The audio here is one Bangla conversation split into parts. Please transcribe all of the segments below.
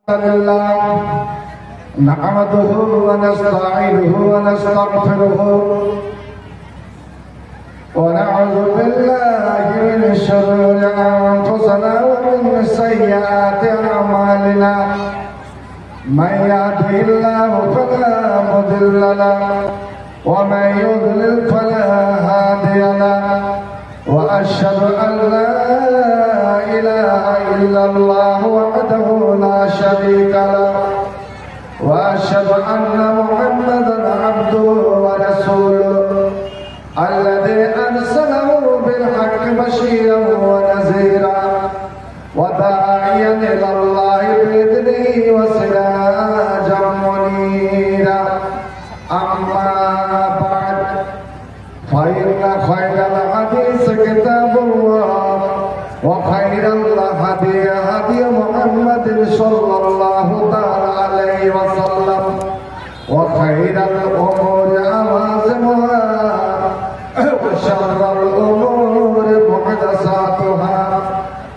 لله نحمده ونستعينه ونستغفره ونعوذ بالله من شرور أنفسنا ومن سيئات أعمالنا من يهده الله فلا مضل له ومن يضلل فلا هادي له وأشهد أن لا إله إلا الله وحده لا شريك له وأشهد أن محمدا عبده ورسوله الذي أرسله بالحق بشيرا ونذيرا وداعيا إلى الله بإذنه وسراجا منيرا أما بعد فإن خير الحديث كتاب الله وخير الهدي هدي محمد صلى الله تعالى عليه وسلم وخير الأمور عوازمها وشر الأمور محدثاتها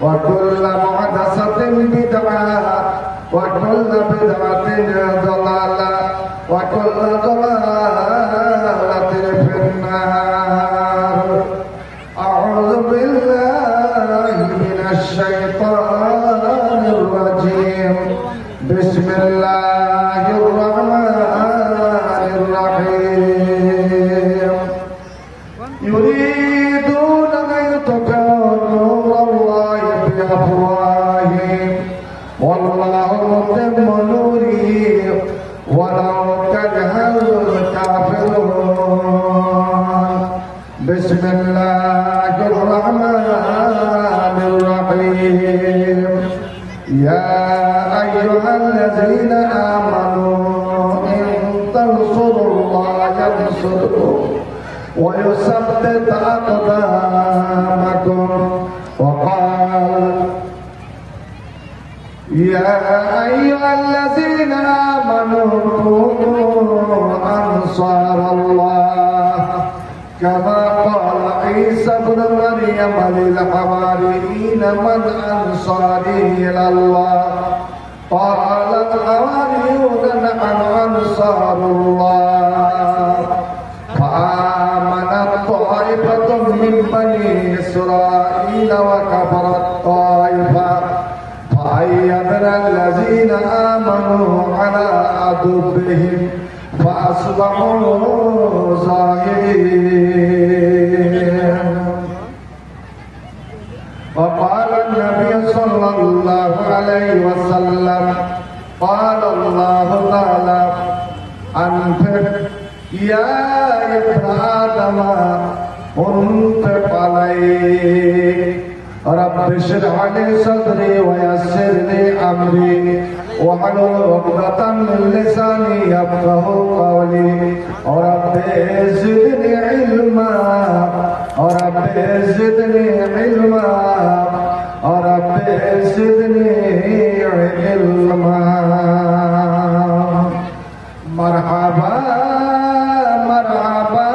وكل محدثة بدعة وكل بدعة ضلالة وكل ضلالة في النار. أعوذ بالله من الشيطان الرجيم. بسم الله الرحمن الرحيم. يريدون أن يطفئوا نور الله بأفواههم والله متم نوره ولو كره الكافرون. بسم الله الرحمن الرحيم. يا أيها الذين آمنوا إن تنصروا الله ينصركم ويثبت أقدامكم. وقال يا أيها الذين آمنوا كونوا أنصار الله كما قال عيسى ابن مريم للحواريين من أنصاري إلى الله قال الحواريون نحن أنصار الله. فآمنت طائفة من بني إسرائيل وكفرت طائفة فأيدنا الذين آمنوا على عدوهم فأصبحوا ظاهرين. وقال النبي صلى الله عليه وسلم قال الله تعالى أنفق يا ابن آدم أنفق عليك رب اشرح لي صدري ويسر لي أمري واحلل عقدة من لساني يفقهوا قولي. رب زدني علما رب زدني علما رب زدني علما. مرحبا مرحبا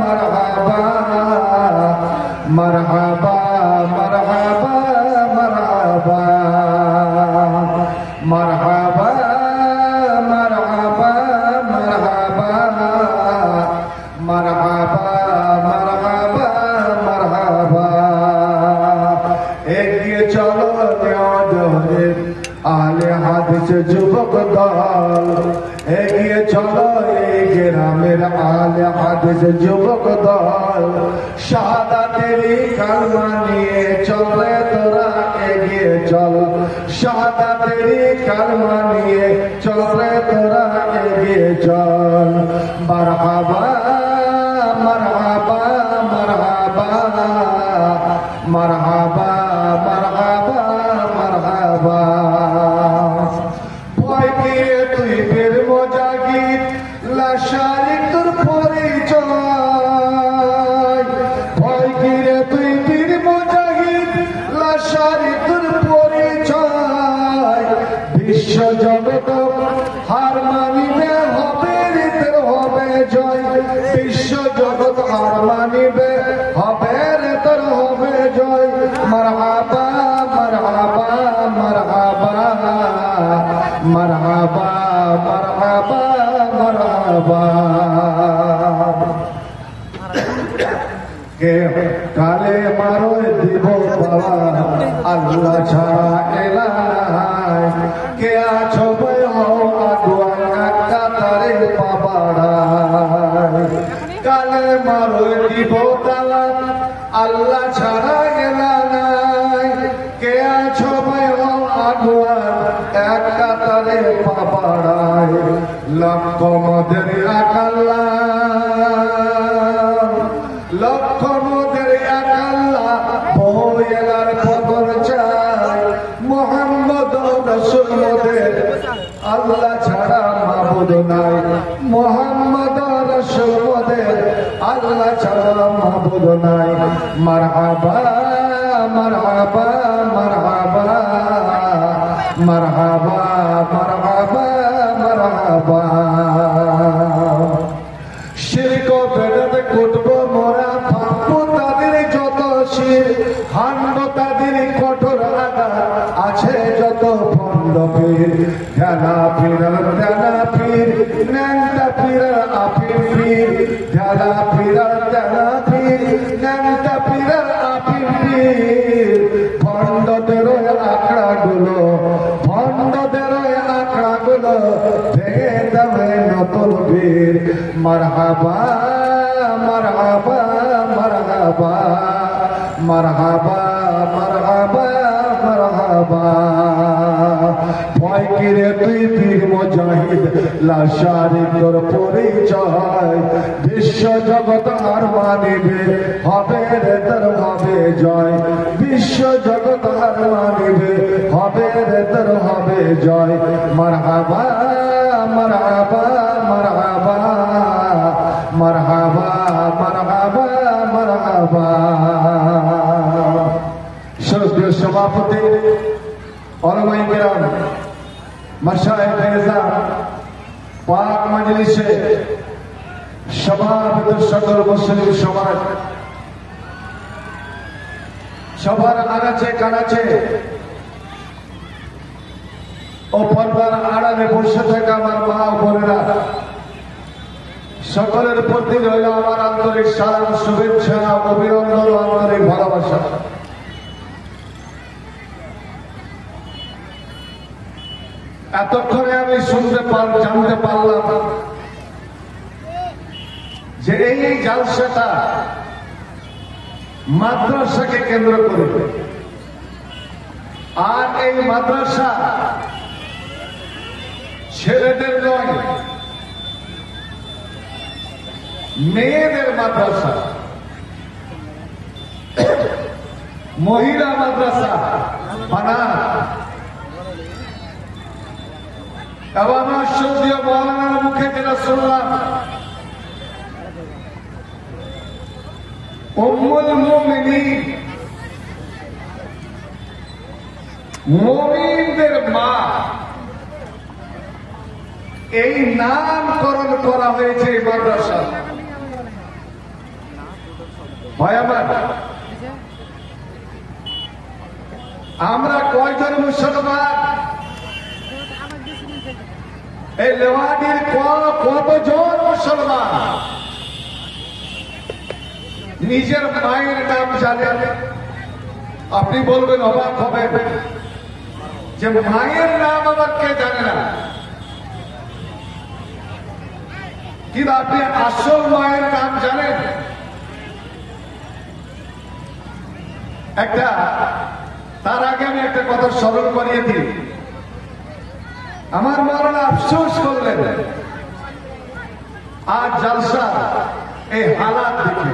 مرحبا مرحبا مرحبا مرحبا مرحبا مرحبا مرحبا مرحبا مرحبا مرحبا. এগিয়ে চলো দেওয়াদের আলে হাদিস যুবক দল। এগিয়ে চলো এই গ্রামের আলে হাদিস যুবক দল। শাহাদাতেরই কালমা নিয়ে চলে তোরা এগিয়ে চল। শাহাদাতেরই কালমা নিয়ে চলে তোরা এগিয়ে চল। মারহাবা মারহাবা মারহাবা মারহাবা মারহাবা মারহাবা। ভয় পেয়ে তুই বের মজাগির লাশারি তোর পরিচয়। ভয় পেয়ে তুই বীর মজাগির লাশারি তোর পরিচয়। বিশ্ব জগৎ হার মানিবে হবে রে হবে জয়। বিশ্ব জগৎ হার মানিবে হবে রে তোর হবে জয়। মারহাবা মারহাবা মারহাবা মারহাবা মারহাবা মারহাবা। কে কালে মারো দিব বাবা আল্লাহ ছাড়া এলাই, কে আছো ভাই হও আগুয়া কাতারে পাবাড়ায়। কালে মারো দিব বাবা আল্লাহ ছাড়া এলাই, কে আছো ভাই হও আগুয়া এক কাতারে পাবাড়ায়। লক্ষ মদের আকাল্লা লক্ষ মদের আকাল্লা বইলার খবর চাই। মোহাম্মদ রাসূল মোদের আল্লাহ ছাড়া মাবুদ নাই। মোহাম্মদ রাসূল মোদের আল্লাহ ছাড়া মাবুদ নাই। মারহাবা মারহাবা মারহাবা মারহাবা মারহাবা মারহাবা। শিরক বেদাতে কুটব মোরা পাপো তাদের যত শির, হান্ড তাদের কঠোর আঘাত আছে যত ভণ্ড পীর। ধ্যানা পীরার ধ্যানা পীর ন্যাংটা পীরার আফির পীর। ধ্যানা পীরার ধ্যানা পীর ন্যাংটা পীরার আফির পীর। ভণ্ডদের আঁকড়া গুলো ভণ্ডদের আঁকড়া গুলো ভেঙে দেবে নতুন বীর। মারহাবা মারহাবা মারহাবা মারহাবা মারহাবা মারহাবা। ভয় কিরে তুই বীর মুজাহিদ লাশারি তোর পরিচয়। বিশ্ব জগৎ আর মানিবে হবে রে তোর হবে জয়। বিশ্ব জগৎ আর মানিবে হবে রে তোর হবে জয়। মারহাবা মারহাবা মারহাবা মারহাবা মারহাবা মারহাবা। শ্রদ্ধেয় সভাপতি ওলামায়ে কেরাম মাশায়েখ নিজাম পাক মজলিসে সভাপতি সকল মুসলিম সমাজ সবার আনাচে কানাচে ও পর্দার আড়ালে বসে থাকা আমার মা ও বোনেরা, সকলের প্রতি রইল আমার আন্তরিক সালাম শুভেচ্ছা অভিনন্দন ও আন্তরিক ভালোবাসা। এতক্ষণে আমি জানতে পারলাম যে এই জালসাটা মাদ্রাসাকে কেন্দ্র করে, আর এই মাদ্রাসা ছেলেদের নয় মেয়েদের মাদ্রাসা, মহিলা মাদ্রাসা বানা। এবং আমার সৌদীয় মৌলানার মুখে যেটা শুনলাম, উম্মুল মুমিনিন মুমিনদের মা, এই নামকরণ করা হয়েছে এই মাদ্রাসা। ভাই আমার, আমরা কয়জন মুসলমান? এই লেওয়ানির কতজন মুসলমান নিজের মায়ের নাম জানেন? আপনি বলবেন, অবাক হবেন যে মায়ের নাম আবার কে জানে না। কিন্তু আপনি আসল মায়ের নাম জানেন? তার আগে আমি একটা কথা স্মরণ করিয়ে দিই। আমার মাওলানা আফসোস করলেন আজ জালসা এই হালাত দেখে,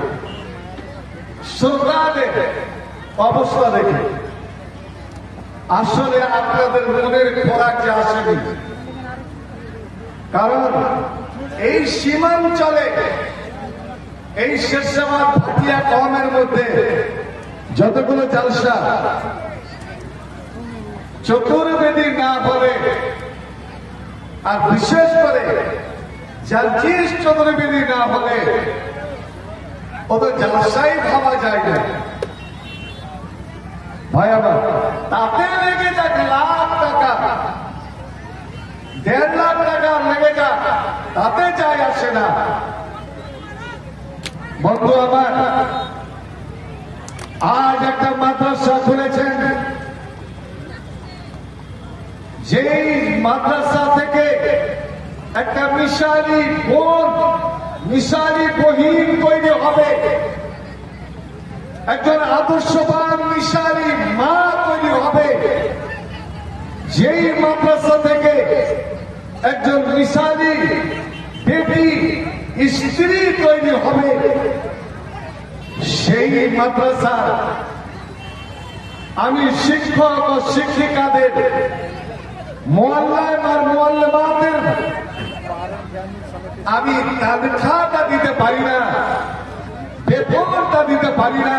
শ্রোতাদের অবস্থা দেখে। আসলে আপনাদের মনের খোরাক যে আসেনি, কারণ এই সীমাঞ্চলে এই শেরশাবাদ ভাটিয়া কওমের মধ্যে যতগুলো জালসা চতুর্বেদী না বলে, আর বিশেষ করে জালচিস চতুর্বেদী না হলে ও তো জালসাই ভাবা যায় না। ভাই আমার, তাতে লেগে যাক লাখ টাকা, 1.5 লাখ টাকা লেগে যা, তাতে যায় আসে না। বন্ধু আমার, আজ একটা মাদ্রাসা খুলেছেন, যেই মাদ্রাসা থেকে একটা মিশালি বহিন তৈরি হবে, একজন আদর্শবান মিশালি মা তৈরি হবে, যেই মাদ্রাসা থেকে একজন মিশালি বেবি স্ত্রী তৈরি হবে, সেই মাদ্রাসা আমি শিক্ষক ও শিক্ষিকাদের, মোয়াল্লাম আর মোয়াল্লামাদের আমি তানখাটা দিতে পারি না, বেতনটা দিতে পারি না।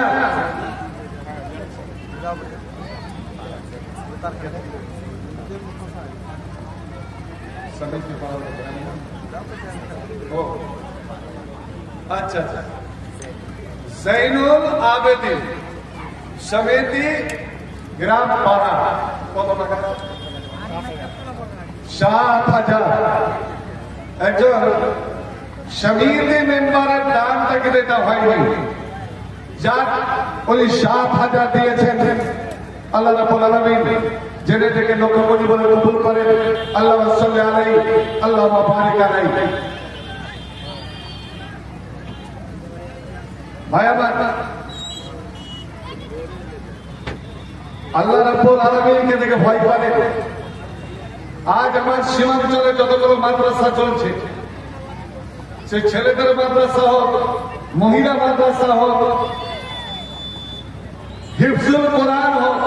আচ্ছা, জৈনুল আবেদিন সমিতি গ্রাম পাড়া, কত টাকা? 7,000। একজন সমিতি মেম্বারের দানটা কিন্তু এটা হয়নি, যার উনি 7,000 দিয়েছেন। আল্লাহ রাব্বুল আলামিন জেনে থেকে লক্ষ কোটি বলে কবুল করেন। আল্লাহুম্মা সাল্লি আলাইহি, আল্লাহুম্মা বারিক আলাইহি। ভাই আমার, আল্লাহ রাব্বুল আলামিনকে দেখে ভয় করে। আজ আমার সীমাঞ্চলে যতগুলো মাদ্রাসা চলছে, সে ছেলেদের মাদ্রাসা হোক, মহিলা মাদ্রাসা হোক, হিফজুল কোরআন হোক,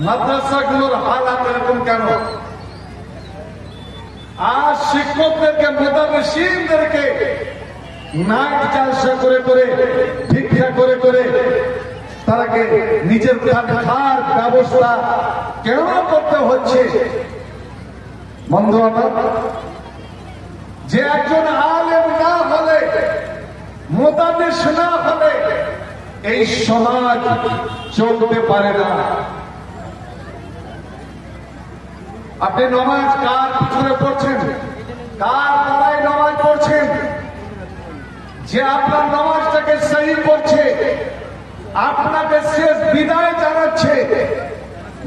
মাদ্রাসাগুলোর হালাত এরকম কেন? আজ শিক্ষকদেরকে, মুদাররিসিনদেরকে নাক জালসা করে করে, ভিক্ষা করে করে তারাকে নিজের খাওয়ার ব্যবস্থা কেন করতে হচ্ছে? বন্ধু আমার, যে একজন আলেম না হলে, মুদাররিস না হলে এই সমাজ চলতে পারে না। আপনি নামাজ কার পিছনে পড়ছেন? কার দ্বারাই নামাজ পড়ছেন? যে আপনার নামাজটাকে সহি করছে, আপনাকে শেষ বিদায় জানাচ্ছে।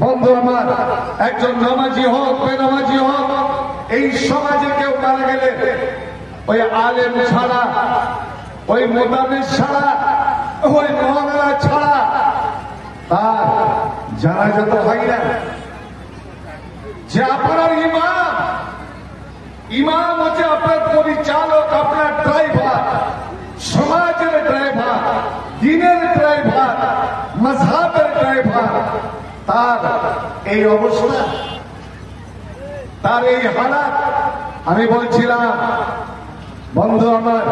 বন্ধু আমার, একজন নামাজি হোক, বেনামাজি হোক, এই সমাজে কেউ মারা গেলে ওই আলেম ছাড়া, ওই মুদাররিস ছাড়া, ওই মাওলানা ছাড়া তার জানাজা তো হয় না। যে আপনার ইমাম হচ্ছে আপনার পরিচালক, আপনার ড্রাইভার, সমাজের ড্রাইভার, দিনের ড্রাইভার, মাযহাবের ড্রাইভার, তার এই অবস্থা, তার এই হালাত। আমি বলছিলাম, বন্ধু আমার,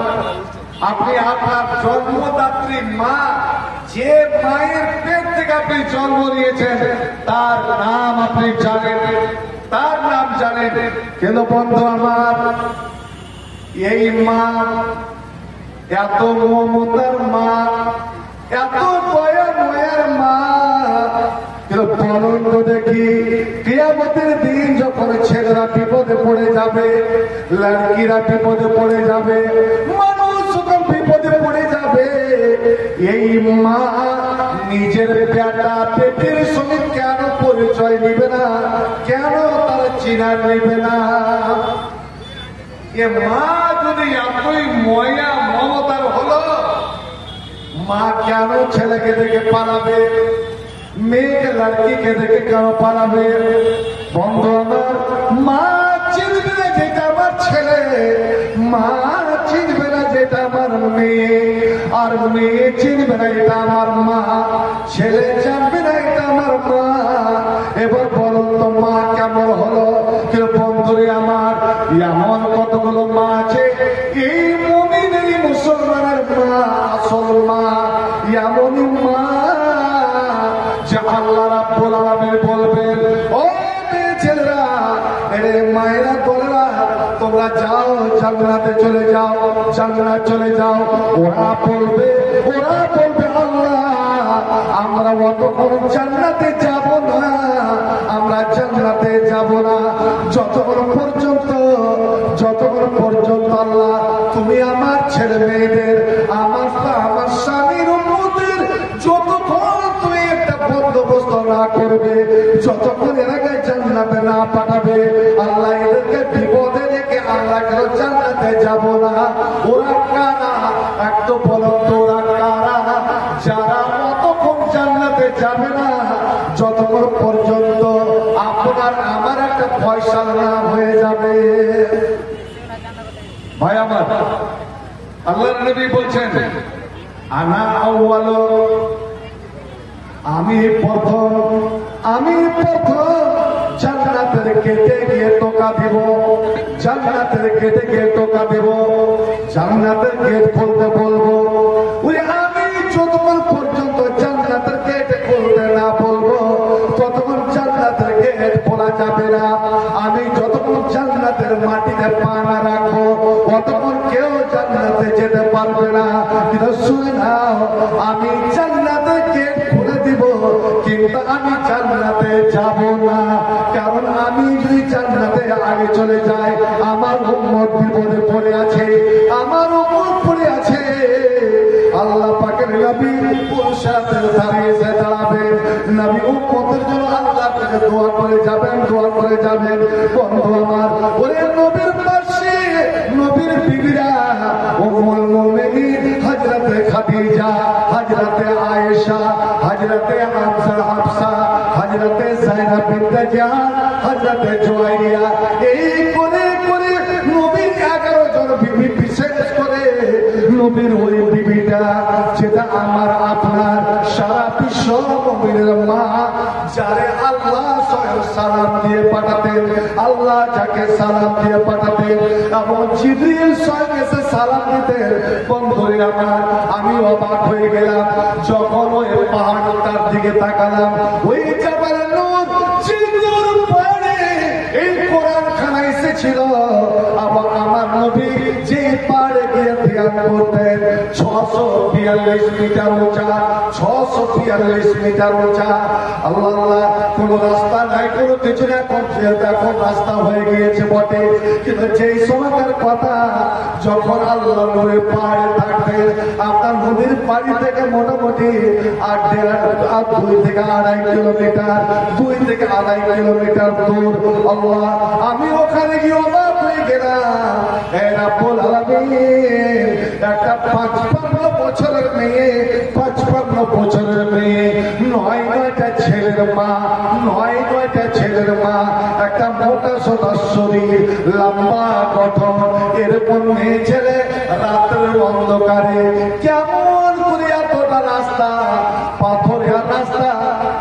আপনি আপনার জন্মদাত্রী মা, যে মায়ের পেট থেকে আপনি জন্ম নিয়েছেন, তার নাম আপনি জানেন, তার নাম জানেন। কিন্তু বন্ধু আমার, এই মা, এত মমতার মা, এত দয়াময়ের মা, কিন্তু বলুন তো দেখি, কিয়ামতের দিন যখন ছেলেরা বিপদে পড়ে যাবে, লড়কিরা বিপদে পড়ে যাবে, মানুষ যখন বিপদে পড়ে যাবে, এই মা নিজের বেটা পেটের সঙ্গে কেন পরিচয় নিবে না? কেন তার চিনা নিবে না? এ মা যদি এতই ময়া মমতার হলো, মা কেন ছেলেকে দেখে পালাবে? মেয়েকে, লড়কিকে দেখে কেন পালাবে? বন্ধু আমার, মা চিনবে না যেটা আমার ছেলে, মা চিনবে না যেটা আমার মেয়ে, আর মেয়ে চিনবে না এটা আমার মা, ছেলে জানবে না এটা আমার মা। এবার বলুন তো, মা কেমন হলো? কেউ বন্ধুরে আমার, এমন কতগুলো মা আছে, এই মুমিন, এই মুসলমানের মা, আসল মা এমনই মা যে আল্লাহ রাব্বুল আলামিন বলবেন, ও মেয়ে ছেলেরা, এরে মায়েরা, তোমরা তোমরা যাও, জান্নাতে চলে যাও, জান্নাত চলে যাও। ওরা বলবে আল্লাহ, আমরা অতক্ষণ জান্নাতে যাব না, আমরা জান্নাতে যাব না, যতক্ষণ মাশাআল্লাহ হয়ে যাবে। ভাই আমার, আল্লাহর নবী বলছেন আনা আউয়াল, আমি প্রথম জান্নাতের গেটে গিয়ে টোকা দিব, জান্নাতের গেটে গিয়ে টোকা দেব, জান্নাতের গেট খুলতে বলবো। ওই আমি যতক্ষণ পর্যন্ত জান্নাতের গেট খুলতে না বলবো ততক্ষণ জান্নাতের গেট খোলা যাবে না। আমি যতক্ষণ জান্নাতের মাটিতে পা না রাখবো ততক্ষণ কেউ জান্নাতে যেতে পারবে না। কিন্তু শুনে নাও, আমি জান্নাতের গেট খুলে দিব কিন্তু আমি জান্নাতে যাব না। কারণ আমি যদি জান্নাতে আগে চলে যাই আমার উম্মত বিপদে পড়ে আছে, আমার উম্মত পড়ে আছে। আল্লাহ পাকের নবী পুরুষাদের ধারে এসে দাঁড়াবে, নবী উম্মতের জন্য আল্লাহর কাছে দোয়া করে যাবেন, দোয়া করে যাবেন। বন্ধু আমার, ওরে নবীর পাশে নবীর বিবিরা উম্মুল মুমিনিন হযরতে খাদিজা, হযরতে আয়েশা, হযরতে হাফসা, হযরতে যায়েনব বিনতে জাহান, হযরতে জুয়াইরিয়া, এই করে করে নবীর 11 জন বিবি, বিশেষ করে নবীর ওই বিবিটা যেটা আমার আপনার সারা বিশ্ব মুমিনের মা, যারে আল্লাহ স্বয়ং সালাম দিয়ে পাঠাতেন, আল্লাহ যাকে সালাম দিয়ে পাঠাতেন এবং জিবরিল স্বয়ং এসে সালাম দিতেন। বন্ধুরে আমার, আমি অবাক হয়ে গেলাম যখন ওই পাহাড়টার দিকে তাকালাম। ওই জাবাল নূর চিন্দুর পাড়ে এই কোরআনখানা এসেছিল। আবার আমার নবী যে পাড়ে গিয়ে ধ্যান করতেন 642 মিটার উঁচা, 642 মিটার উঁচা। আল্লাহ আল্লাহ, কোন রাস্তা নাই, কোন কিছু না, এখন রাস্তা হয়ে গিয়েছে বটে, কিন্তু যেই সময়কার কথা যখন আল্লাহ নূরের পাহাড়ে থাকতেন, আপনার নদীর পাড়ি থেকে মোটামুটি 2 থেকে আড়াই কিলোমিটার, 2 থেকে আড়াই কিলোমিটার দূর। আল্লাহ, আমি ওখানে গিয়ে অবাক হয়ে গেলাম। রাব্বুল আলামিন একটা 55 বছরের মেয়ে, 55 বছরের মেয়ে, 9টা ছেলের মা, 9টা ছেলের মা, একটা মোটা সোটা শরীর, লম্বা গঠন, এরকম মেয়ে ছেলে রাতের অন্ধকারে কেমন করে এতটা রাস্তা, পাথরের রাস্তা,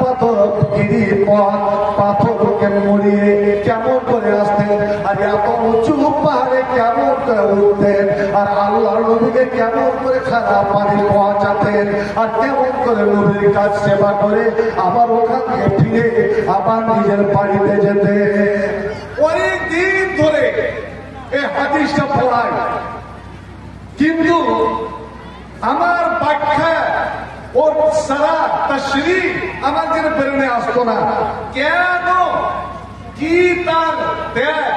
পাথর গিরি পথ, পাথরকে মুড়িয়ে কেমন করে আসতেন, আর এত উঁচু পাহাড়ে কেমন করে উঠতেন, আর আল্লাহর নবীকে কেমন করে খারাপ পানি পৌঁছাতেন, আর কেমন করে নবীর কাজ সেবা করে আবার ওখান থেকে ফিরে আবার নিজের বাড়িতে যেতে। অনেক দিন ধরে এই হাদিসটা পড়ায়, কিন্তু আমার ব্যাখ্যা ওর সারা তাশরীহ আমাদের বেরোনে আসতো না। কেন? কি তার ত্যাগ,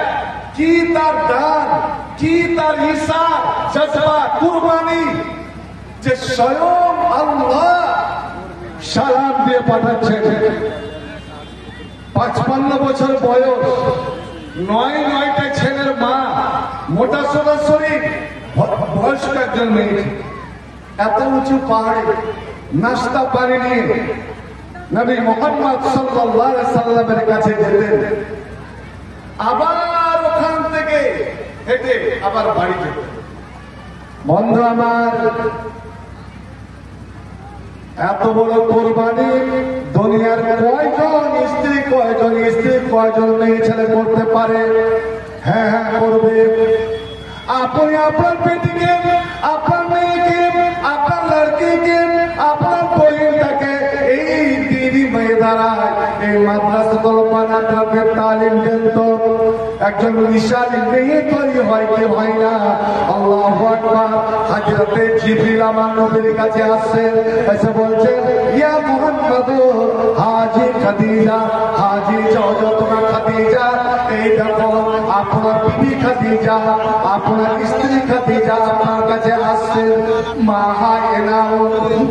কি তার দান, কি তার ঈসার জজবা, কুরবানি, যে স্বয়ং আল্লাহ সালাম দিয়ে পাঠাচ্ছেন। 55 বছর বয়স, 9টা ছেলের মা, মোটা সোটা শরীর, বয়স্ক একজন মেয়ে, এত উঁচু পাহাড়ে নাস্তা পানি নিয়ে নবী মুহাম্মদ সাল্লাল্লাহু আলাইহি সাল্লামের কাছে যেতেন, আবার ওখান থেকে হেঁটে আবার বাড়ি যেতেন। বন্ধু আমার, এত বড় কোরবানি দুনিয়ার কয়জন স্ত্রী কয়জন মেয়ে ছেলে করতে পারে? হ্যাঁ হ্যাঁ করবে। আপনি আপনার বেটিকে, আপনার মেয়েকে, আপনার লড়কিকে, আপনার বইনটাকে এই দিনই ময়দানে এই মাদ্রাসাতুল বানাতে তালিম দেন তো একজন বিশাল মেয়ে তৈরি হয় কি হয় না? আল্লাহু আকবার। হযরতে জিবরিল আমার নবীর কাছে আসছেন, এসে বলছেন, ইয়া মুহাম্মদ, হাজি খাদিজা, হাজি জাওজাতুনা খাদিজা, এই দেখো আপনার বিবি খাদিজা, আপনার স্ত্রী খাদিজা আপনার কাছে আসছেন। মা হায় নাও,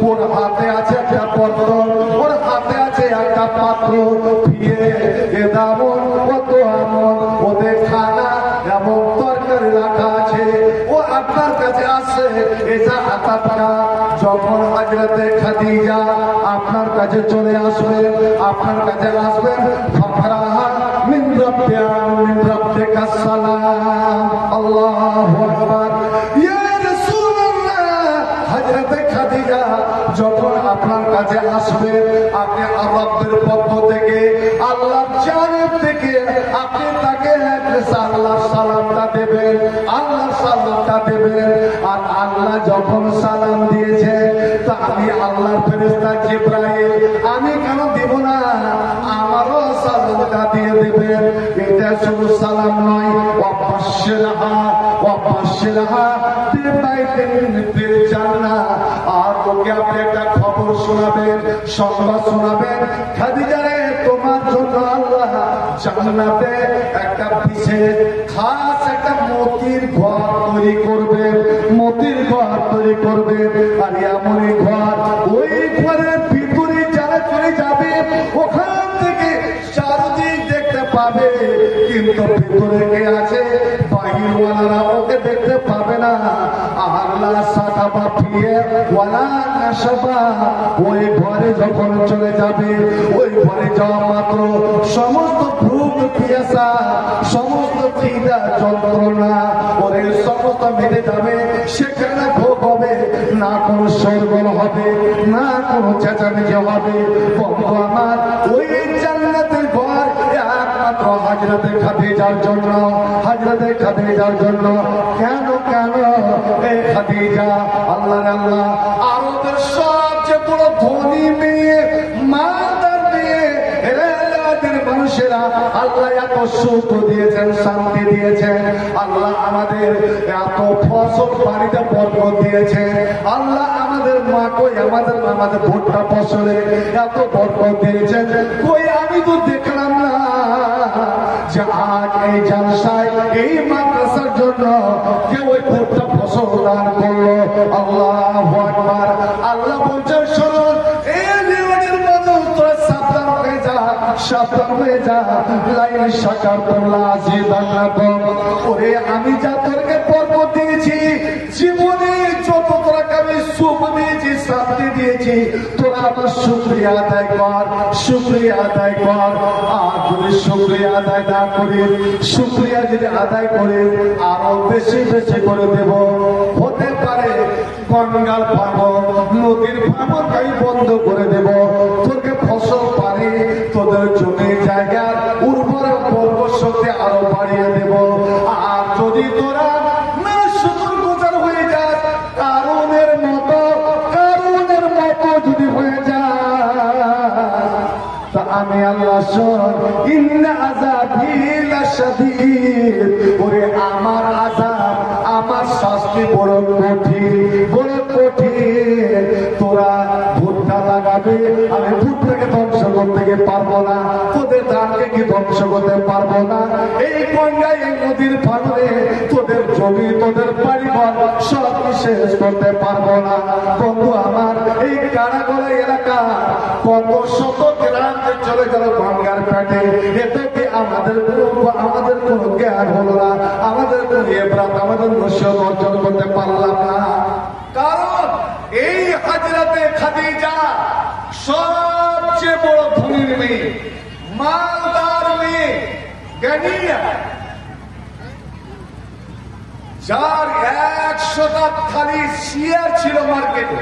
ওর হাতে আছে একটা পত্র, ওর হাতে আছে একটা পাত্র, ফিরে এ দামন কত আমন, ওদের খানা এবং তরকারি রাখা আছে, ও আপনার কাছে আসছে। এটা আতাতকা যখন হযরতে খাদিজা আপনার কাছে চলে আসবেন, আপনার কাছে আসবেন, ফাফরাহা মিন রাব্বিয়া মিন হাজরাতে খাদিজা যখন আপনার কাছে আসবে, আপনি আল্লাহর পক্ষ থেকে, আল্লাহর জানিব থেকে আপনি তাকে আল্লাহর সালামটা দেবেন, আল্লাহর সালামটা দেবেন। আর আল্লাহ যখন সালাম দিয়েছে, তা আমি আল্লাহর ফেরেশতা জিবরাইল, আমি কেন দিব না, আমারও সালামটা দিয়ে দেবেন। এটা শুধু সালাম নয়, আর ওকে আপনি একটা খবর শোনাবেন, সংবাদ শোনাবেন, খাদিজা রে তোমার জন্য আল্লাহ জান্নাতে একটা বিশেষ খাস একটা মতির ঘর তৈরি করবে, মতির ঘর তৈরি করবে। আর এমনই ঘর, ওই ঘরের ভিতরে যারা চলে যাবে ওখান থেকে চারদিক দেখতে পাবে, কিন্তু ভিতরে কে আছে বাহিরওয়ালারা ওকে দেখতে পাবে না। আল্লাহ সাকাবা ফিয়ে ওয়ালা নাশবা, ওই ঘরে যখন চলে যাবে, ওই ঘরে যাওয়া মাত্র সমস্ত ভোগ পিয়াসা, সমস্ত খিদা যন্ত্রণা ওরে সমস্ত মেটে যাবে। সেখানে ভোগ হবে না, কোনো শোরগোল হবে না, কোনো চেঁচামেচি হবে। বন্ধু আমার, ওই জান্নাতের ঘর একমাত্র হাজরাতে খাদিজার জন্য, হাজরাতে খাদিজার জন্য। কেন কেন এই খাদিজা আল্লাহর আল্লাহ আরবের সবচেয়ে বড় ধনী মেয়ে, মালদার মেয়ে, মানুষেরা আল্লাহ এত সুখ দিয়েছেন, শান্তি দিয়েছেন, আল্লাহ আমাদের এত ফসল বাড়িতে বরকত দিয়েছেন, আল্লাহ আমাদের মা কই আমাদের ভুট্টা ফসলে এত বরকত দিয়েছেন। কই আমি তো দেখলাম না যে আজ এই জালসায় এই মাদ্রাসার জন্য কেউ ওই ভুট্টা ফসল দান করলো। আল্লাহু আকবার। আল্লাহ বলছেন শোনো, সাবধান হয়ে যা, লাইন শাকার তোমরা আজিদান্নাকুম। ওরে আমি যা তোরকে বরকত দিয়েছি, জীবনে যত তোরাকে আমি সুখ দিয়েছি, শান্তি দিয়েছি, তোরা আমার শুকরিয়া আদায় কর, শুকরিয়া আদায় কর। আর যদি শুকরিয়া আদায় না করি, শুকরিয়া যদি আদায় করে আরো বেশি বেশি করে দেব। হতে পারে গঙ্গার ভাঙন, নদীর ভাঙন আমি বন্ধ করে দেব, তোকে ফসল পানি, তোদের জমি জায়গার উর্বর শক্তি আরো বাড়িয়ে দেব। আর যদি তোরা না শুকরগুজার হয়ে যাস, কারণের মতো যদি হয়ে যায়, তা আমি আল্লাহ ইন্না আযাবি লাশাদীদ, ওরে আমার আযাব, আমার শাস্তি বড় কঠিন, বড় কঠিন। তোরা ভুট্টা লাগাবে, আমি ভুট্টাকে ধ্বংস করতে পারবো না, তোদের ধানকে কি ধ্বংস করতে পারবো না। এই গঙ্গায়, এই নদীর ফাঁড়ে তোদের জমি, তোদের পরিবার সব শেষ করতে পারবো না। বন্ধু আমার, এই কারাগড়া এলাকা কত শত গ্রাম চলে গেল গঙ্গার পেটে, এতে কি আমাদের কোনো জ্ঞান হলো না, আমাদের কোনো ইবরাত, আমাদের নসিহত অর্জন করতে পারলাম না। কারণ এই হাজরাতে খাদিজা সবচেয়ে বড় ধনীর মেয়ে, মালদার মেয়ে, গানিয়া, যার 100টা থালি শেয়ার ছিল মার্কেটে।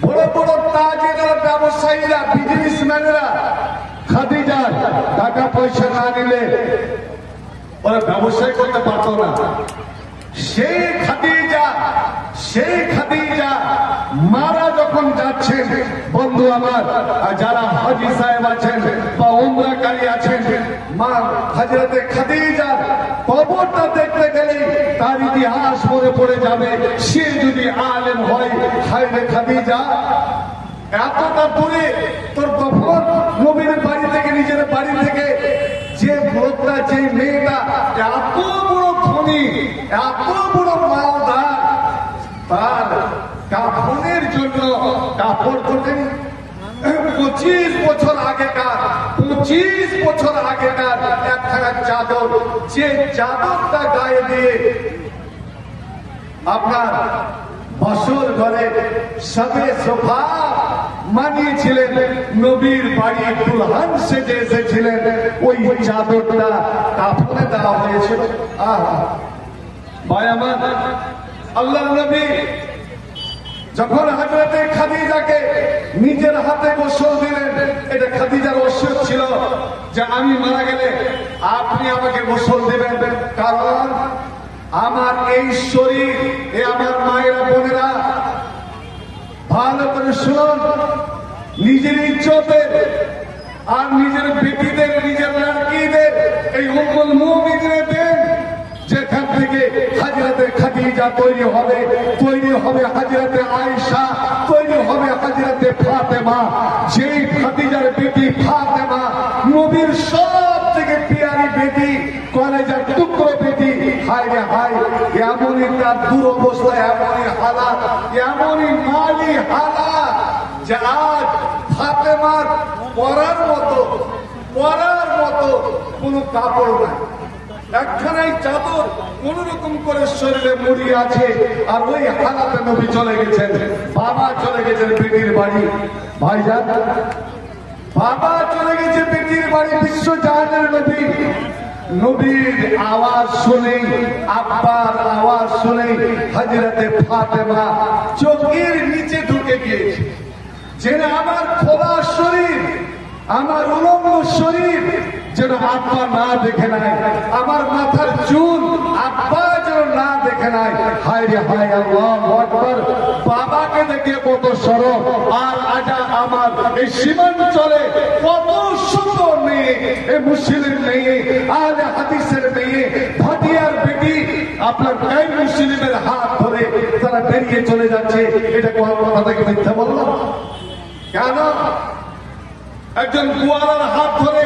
বড় বড় তাজেদার ব্যবসায়ীরা, বিজনেসম্যানেরা খাদিজার টাকা পয়সা না নিলে ওরা ব্যবসায় করতে পারত না। সেই খাদিজা মারা যখন যাচ্ছেন, বন্ধু আমার, যারা হাজী সাহেব আছেন বা উমরাকারী আছেন, মা হযরতে খাদিজার কবরটা দেখতে গেলে তার ইতিহাস মনে পড়ে যাবে। সে যদি আলেম হয়, হায়রে খাদিজা, এতটা দূরে তোর দফন, নবীর বাড়ি থেকে, নিজের বাড়ি থেকে যে লোকটা, যে মেয়েটা এত বড় ধনী, এত বড় মালদার, তার কাফনের জন্য কাপড় করতেন 25 বছর আগেকার একখানা চাদর, যে চাদরটা গায়ে দিয়ে আপনার বাসর ঘরে সাথে সোফা মানিয়েছিলেন, নবীর বাড়ি দুলহান সেজে এসেছিলেন, ওই চাদরটা কাফনে দেওয়া হয়েছিল। ভাই আমার, আল্লাহ নবী যখন হযরতে খাদিজাকে নিজের হাতে গোসল দিলেন, এটা খাদিজার ওসিয়ত ছিল যে আমি মারা গেলে আপনি আমাকে গোসল দিবেন, কারণ আমার এই শরীর, এ আমার মায়েরা বোনেরা ভালো করে শুনুন, নিজের ইজ্জতের আর নিজের বেটিদের, নিজের লড়কিদের, এই উম্মুল মুমিনিনদের যেখান থেকে হযরতে খাদিজা তৈরি হবে হযরতে আয়েশা, তৈরি হবে হযরতে ফাতেমা। যেই খাদিজার বেটি ফাতেমা নবীর সব থেকে প্রিয়ারি বেটি, কলেজার টুকরো বেটি, হায় রে হায়, এমনই তার দুরবস্থা, এমনই হালাত, এমনই মালি হালাত যে আজ ফাতেমার পরার মতো কোন কাপড় নাই, একখানাই চাদর কোন রকম করে শরীরে মুড়িয়ে আছে। আর ওই হালাতে নবী চলে গেছেন, বাবা চলে গেছেন বেটির বাড়ি। ভাইজান, বাবা চলে গেছে বেটির বাড়ি, বিশ্বজাহানের নবী। নবীর আওয়াজ শুনে, আব্বার আওয়াজ শুনে হযরতে ফাতেমা চোখের নিচে ঢুকে গিয়েছে, যেন আমার খোলা শরীর, আমার উলঙ্গ শরীর যেন আব্বা না দেখে নাই, আমার মাথার চুল আব্বা যেন না দেখে নাই। হায় রে হায়, আল্লাহু আকবার। বাবাকে দেখে কত সরব, আর আজা আমার এই সীমাঞ্চলে কত সুন্দর মেয়ে, এই মুসলিম মেয়ে, আহলে হাদিসের মেয়ে, ভাটিয়ার বেটি আপনার গায়ে মুসলিমের হাত ধরে তারা বেরিয়ে চলে যাচ্ছে। এটা কোন কথা থেকে মিথ্যা বললাম? কেন? একজন গোয়ালার হাত ধরে,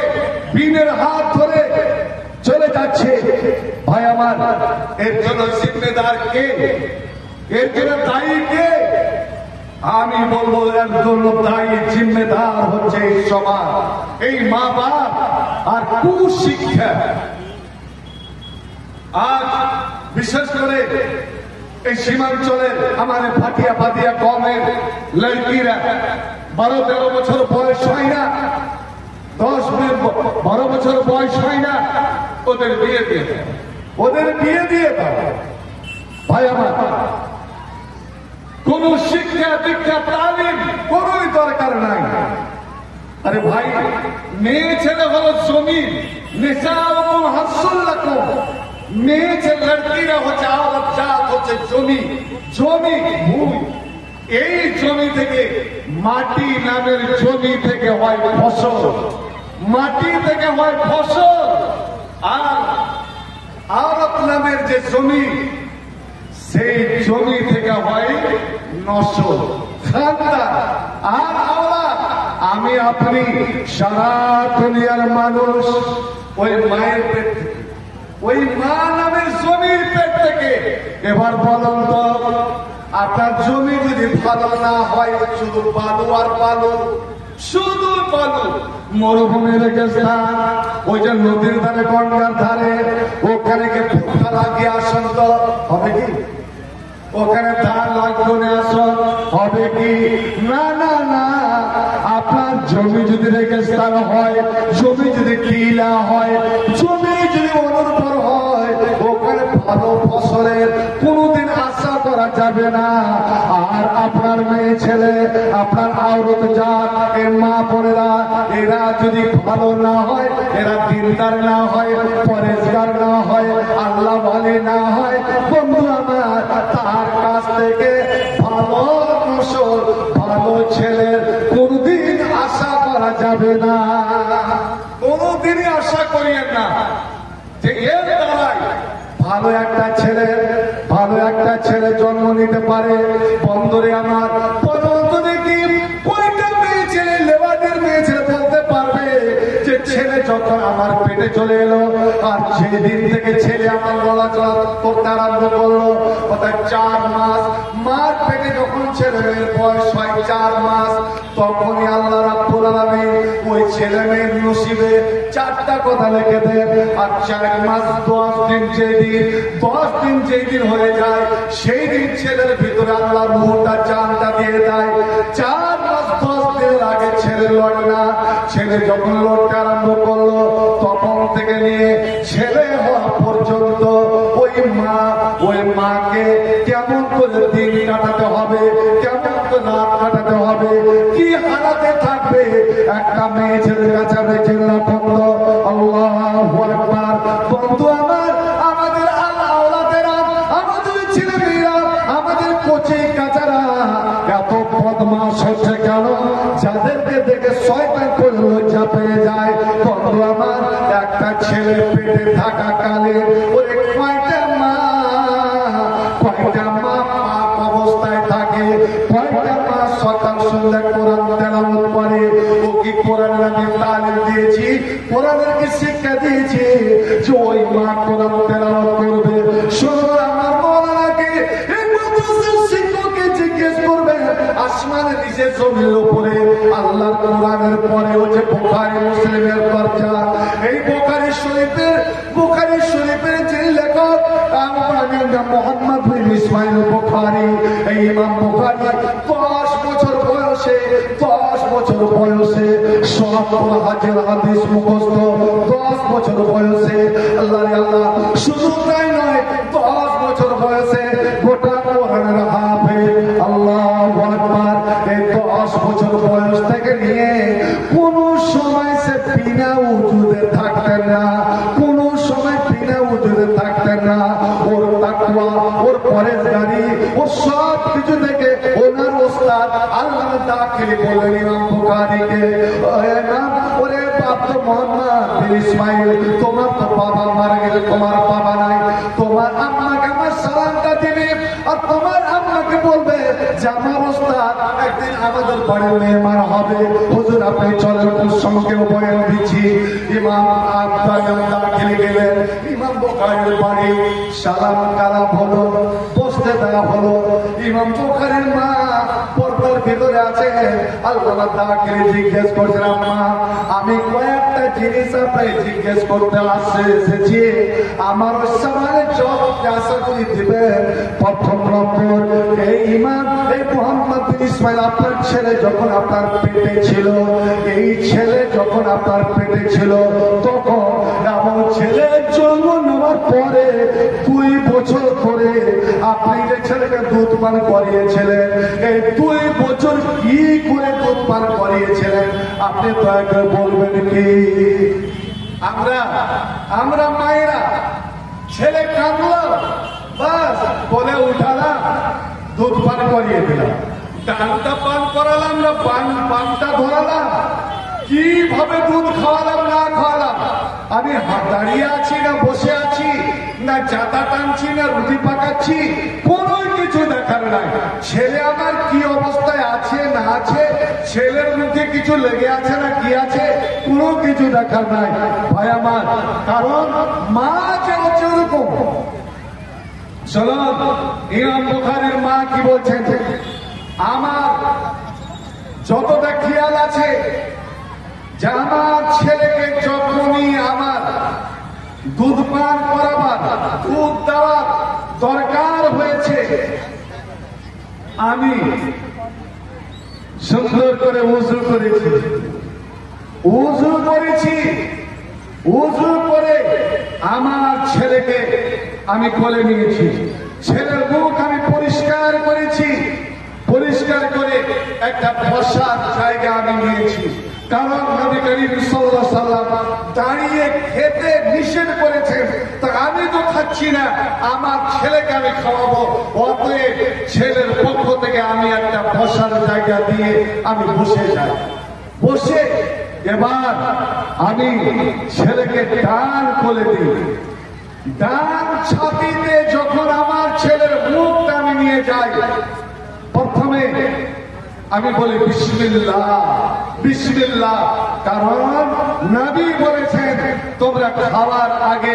বিনের হাত ধরে চলে যাচ্ছে। ভাই আমার, এর জন্য জিম্মেদার কে? এর জন্য দায়ী কে? আমি বলবো এর জন্য দায়ী, জিম্মেদার হচ্ছে এই সমাজ, এই মা বাপ আর কুশিক্ষা। আজ বিশেষ করে এই সীমাঞ্চলের আমাদের ভাটিয়া কমের লড়কিরা 12-13 বছর বয়স হয় না, 10-12 বছর বয়স হয় না, ওদের বিয়ে দিয়ে দাও। ভাই আমার, কোন শিক্ষা দীক্ষা তালিম কোনই দরকার নাই। আরে ভাই, মেয়ে ছেলে হলো জমিন, নিসাউকুম হাসসুল লাকুম। মেয়ে ছেলে লড়কিরা হচ্ছে আওলাদ জাত, হচ্ছে জমি, ভূমি। এই জমি থেকে, মাটি নামের জমি থেকে হয় ফসল, মাটি থেকে হয় ফসল। আর আওলাদ নামের যে জমি, সেই জমি থেকে হয় নসল, খানদান। আর আওলাদ আমি আপনি সারা দুনিয়ার মানুষ ওই মায়ের পেট থেকে, ওই মা নামের জমির পেট থেকে। এবার বলুন তো, আপনার জমি যদি ভালো না হয়, শুধু বালু আর বালু, শুধু বালু, মরুভূমি রেগিস্তান, ওই যে নদীর ধারে, গঙ্গার ধারে, ওখানে গিয়ে ফুটটা লাগিয়ে আসেন তো হবে কি? ওখানে ধান লাগবে আসন হবে কি? না না না, আপনার জমি যদি রেগিস্তান হয়, জমি যদি টিলা হয়, জমি যদি অনুর্বর হয়, ওখানে ভালো ফসলের কোনদিন আশা করা যাবে না। আর আপনার মেয়ে ছেলে, আপনার আওরত জাত, এর মা বোনেরা, এরা যদি ভালো না হয়, এরা দিনদার না হয়, পরেশগার না হয়, আল্লাহ ওয়ালি না হয়, বন্ধু আমার, তার কাছ থেকে ভালো ফসল, ভালো ছেলের কোনদিন আশা করা যাবে না। কোনদিনই আশা করিয়েন না যে এর দ্বারাই ভালো একটা ছেলে জন্ম নিতে পারে। বন্ধুরে আমার, পরন্ত দেখি কয়টা মেয়ে ছেলে, লেবাদের মেয়ে ছেলে বলতে পারবে যে ছেলে যখন আমার পেটে চলে এলো, আর সেদিন থেকে ছেলে আমার চলাচল করতে আরম্ভ করলো, অর্থাৎ 4 মাস, মার পেটে যখন ছেলে মেয়ের বয়স হয় 4 মাস, তখনই আল্লাহ রাব্বুল আলামিন ওই ছেলে মেয়ের নসিবে 4টা কথা লিখে দেন। আর 4 মাস 10 দিন যেই দিন হয়ে যায়, সেই দিন ছেলের ভিতরে আল্লাহ রূহটা, জানটা দিয়ে দেয়। 4 মাস 10 দিনের আগে ছেলে লড়ে না, ছেলে যখন লড়তে আরম্ভ করলো, তখন থেকে নিয়ে ছেলে হওয়া পর্যন্ত ওই মাকে কেমন করে দিন কাটাতে হবে, কেমন পেয়ে যায়। বন্ধু আমার, একটা ছেলে পেটে থাকা কালে ওরে কয়টা মা অবস্থায় থাকে, কয়টা মা সকাল সন্ধ্যা কোরআন তেলাওয়াত করে। ও কি কোরআনের আমি তালিম দিয়েছি, কোরআনকে শিক্ষা দিয়েছি যে ওই মা কোরআন তেলাওয়াত করবে। শোনো আমার মৌলানাকে, এই মাদ্রাসার শিক্ষককে জিজ্ঞেস করবে আসমানের নিচে জমির উপরে আল্লাহর কোরআনের পরে ও যে বুখারী মুসলিমের দরজা, এই বুখারী শরীফের যে লেখক মোহাম্মদ বিন ইসমাইল বুখারী, এই ইমাম বুখারী 10 বছর বয়সে সব হাজার হাদিস মুখস্থ, 10 বছর বয়সে। আল্লাহ আল্লাহ, শুধু তাই নয়, 10 বছর বয়সে গোটা কোরআনের হাফেজ। আল্লাহু আকবার। এই 10 বছর বয়স থেকে নিয়ে কোন সময় সে বিনা উজুদে থাকতেন না, কোন সময় বিনা উজুদে থাকতেন না। ওর তাকওয়া, ওর পরেজগারি, ওর সব কিছু থেকে ওনার ওস্তাদ আল্লাহ দাখিলি বললেন ইমাম বুখারীকে, ওরে বাপ তো মোহাম্মদ বিন ইসমাইল, তোমার তো বাবা মারা গেলে, তোমার বাবা নাই, তোমার আম্মাকে আমার সালামটা দিবে আর তোমার আম্মাকে বলবে যে আমার ওস্তাদ একদিন আমাদের বাড়ির মেহমান হবে। হুজুর আপনি চলেন, কুসংকেও বয়ান দিচ্ছি। ইমাম দাখিলি গেলেন ইমাম বুখারীর বাড়ি, সালাম কালাম হলো, বসতে দেওয়া হলো। ইমাম বুখারীর মা পর্দার ভিতরে আছে। আল্লাহ দাখিলি জিজ্ঞেস করছেন, আম্মা আমি কয়েকটা জিনিস আপনাকে জিজ্ঞেস করতে এসেছি, আমার সামনে জবাব আশা করি দিবেন। প্রথম নম্বর, এই ইমাম এই মোহাম্মদ বিন ইসমাইল আপনার ছেলে যখন আপনার পেটে ছিল, এই ছেলে যখন আপনার পেটে ছিল তখন এমন ছেলে জন্ম নেওয়ার পরে 2 বছর ধরে আপনি যে ছেলেকে দুধ পান করিয়েছিলেন, এই 2 বছর কি করে দুধ পান করিয়েছিলেন আপনি দয়া করে বলবেন কি? আমরা মায়েরা ছেলে কাঁদলো, বাস বলে উঠালাম, দুধ পান করিয়ে দিলাম, ডানটা পান করালাম না পানটা ধরালাম, কিভাবে দুধ খাওয়ালাম না খাওয়ালাম, আমি দাঁড়িয়ে আছি না বসে আছি, না চাতা টানছি না রুটি পাকাচ্ছি, কোনো কিছু দেখার নাই। ছেলে আমার কি অবস্থায় আছে না আছে, ছেলের মুখে কিছু লেগে আছে না কি আছে, কোনো কিছু দেখার নাই ভাই আমার। কারণ মা যে হচ্ছে ওরকম। চলো ইমাম বুখারীর মা কি বলছেন, আমার যতটা খেয়াল আছে যে আমার ছেলেকে যখনই আমার দুধ পান করাবার, দুধ দেওয়ার দরকার হয়েছে, আমি সুন্দর করে উযু করে আমার ছেলেকে আমি কোলে নিয়েছি, ছেলের মুখ আমি পরিষ্কার করেছি, পরিষ্কার করে একটা বসার জায়গা আমি নিয়েছি। কারণ নবী করিম সাল্লাল্লাহু আলাইহি সাল্লাম দাঁড়িয়ে খেতে নিষেধ করেছেন, তা আমি তো খাচ্ছি না, আমার ছেলেকে আমি খাওয়াবো, অতএব ছেলের পক্ষ থেকে আমি একটা বসার জায়গা দিয়ে আমি বসে যাই। বসে এবার আমি ছেলেকে ডান কোলে দিই, ডান ছাতিতে যখন আমার ছেলের মুখটা আমি নিয়ে যাই, প্রথমে আমি বলি বিসমিল্লাহ বিসমিল্লাহ, কারণ নবী বলেছেন তোমরা খাওয়ার আগে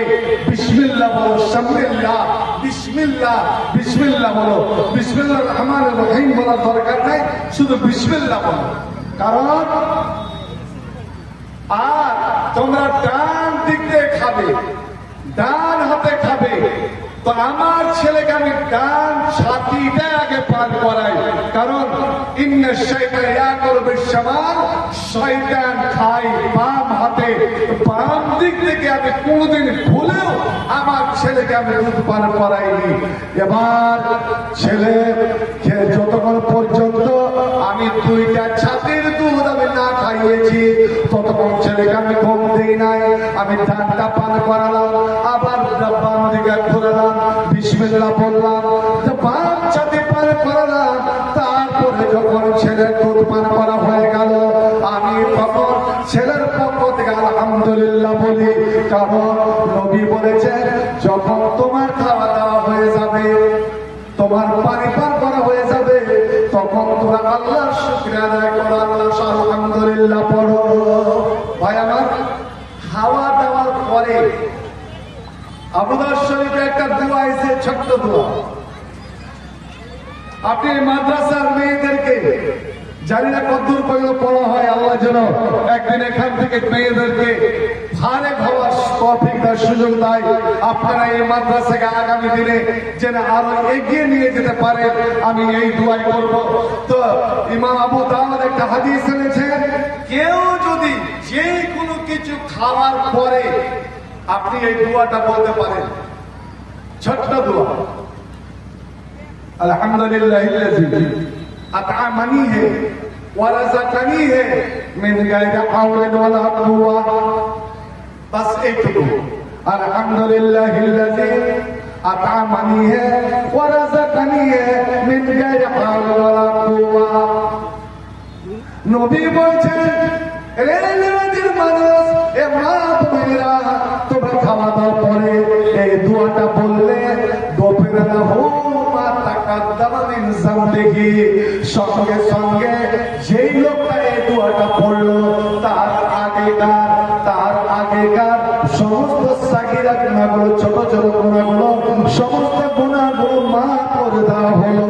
বিসমিল্লাহ বলো, সামিল্লাহ বিসমিল্লাহ বিসমিল্লাহ বলো, বিসমিল্লাহির রহমানির রহিম বলার দরকার নাই, শুধু বিসমিল্লাহ বলো। কারণ আর তোমরা ডান দিক দিয়ে খাবে, ডান হাতে খাবে, তো আমার ছেলেকে আমি ডান ছাতিটা আগে পান করাই। কারণ ইন্না শাইতান ইয়াকুলু বিশ-শামাল, শয়তান খায় বাম হাতে, বাম দিক থেকে আমি কোনদিন ভুলেও আমার ছেলেকে আমি দুধ পান করাইনি। এবার ছেলে যতক্ষণ পর্যন্ত আমি 2টা ছাতির দুধ আমি না খাইয়েছি ততক্ষণ ছেলেকে আমি ঘুম দিই নাই। আমি ডানটা পান করালাম, আবার বাম দিকে ঘুরালাম, বিসমিল্লাহ বললাম, বাম ছাতি পান করালাম। তারপরে যখন ছেলের দুধ পান করা হয়ে গেল, আমি তখন ছেলের পক্ষ আলহামদুলিল্লাহ বলি, কারণ নবী বলেছেন যখন তোমার খাওয়া দাওয়া হয়ে যাবে, তোমার পানি পান করা হয়ে যাবে, তখন তোমরা আল্লাহর শুকরিয়া আদায় করো, আল্লাহ আলহামদুলিল্লাহ পড়ো। ভাই আমার, খাওয়া দাওয়ার পরে আবু দাউদ শরীফে একটা দোয়া আছে, ছোট্ট দোয়া। আপনি মাদ্রাসার মেয়েদেরকে, জানি না কতদূর পর্যন্ত পড়া হয়, আল্লাহ যেন একদিন এখান থেকে মেয়েদেরকে ফারেক হওয়ার তৌফিক দেওয়ার সুযোগ দেয়। আপনারা এই মাদ্রাসাকে আগামী দিনে যেন আরো এগিয়ে নিয়ে যেতে পারেন, আমি এই দোয়াই করব। তো ইমাম আবু দাউদ একটা হাদিস এনেছেন, কেউ যদি যে কোনো কিছু খাওয়ার পরে আপনি এই দোয়াটা বলতে পারেন, ছোট্ট দোয়া, আলহামদুলিল্লাহিল্লাযী আত'আমানি হে ওয়া রাযাকানি হে মিন গায়রি হাওলিন ওয়ালা কুওয়া। বাস এইটুকু, আলহামদুলিল্লাহিল্লাযী আত'আমানি হে ওয়া রাযাকানি হে মিন গায়রি হাওলিন ওয়ালা কুওয়া। নবী বলেছেন, রে নবীর মানুষ, এ মা বোনেরা, তোমরা খাওয়া দাওয়ার পরে এই দোয়াটা বললে গোপেরা হো সঙ্গে সঙ্গে যেই লোকটা এই দোয়াটা পড়লো তার আগেকার সমস্ত সাগীরা গুনাহগুলো, ছোট ছোট গুনাহগুলো, সমস্ত গুনাহগুলো মাফ করে দেওয়া হলো।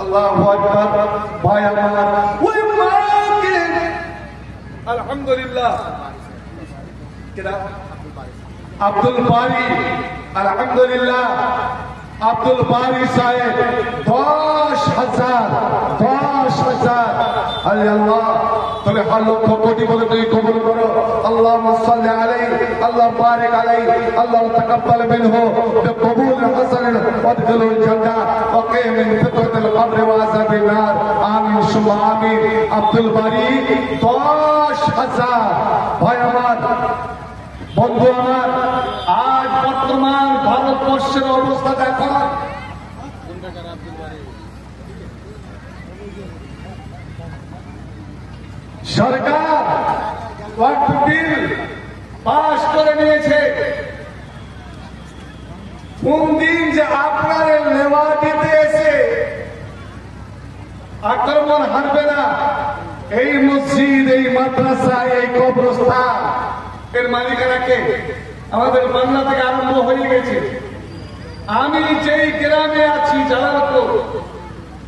আল্লাহু আকবার। ভাই আমার, ওই মাকে আলহামদুলিল্লাহ, আব্দুল বারী, আলহামদুলিল্লাহ আব্দুল বারী সাহেব 10,000 আল্লাহ তবে লক্ষ কোটি বলে তুমি কবুল করো। আল্লাহুম্মা সাল্লি আলাইহি, আল্লাহ বারিক আলাইহি, আল্লাহ তাকাব্বাল মিনহু বিকবুল হাসানান ওয়াদখিলুল জান্নাহ ওয়া কিহি মিন ফিতনাতিল কবর ওয়া আযাবিন নার। আমিন সুম্মা আমিন। আব্দুল বারী 10,000। ভাই আমার, বন্ধু আমার, আজ বর্তমান ভারতবর্ষের অবস্থা দেখো। সরকার ওয়াকফ বিল পাশ করে নিয়েছে, কোন দিন যে আপনার নেওয়া দিতে এসে আক্রমণ হারবে না, এই মসজিদ, এই মাদ্রাসা, এই কবরস্থান এর মালিকানাকে আমাদের বাংলা থেকে আরম্ভ হয়ে গেছে। আমি যেই গ্রামে আছি জালালপুর,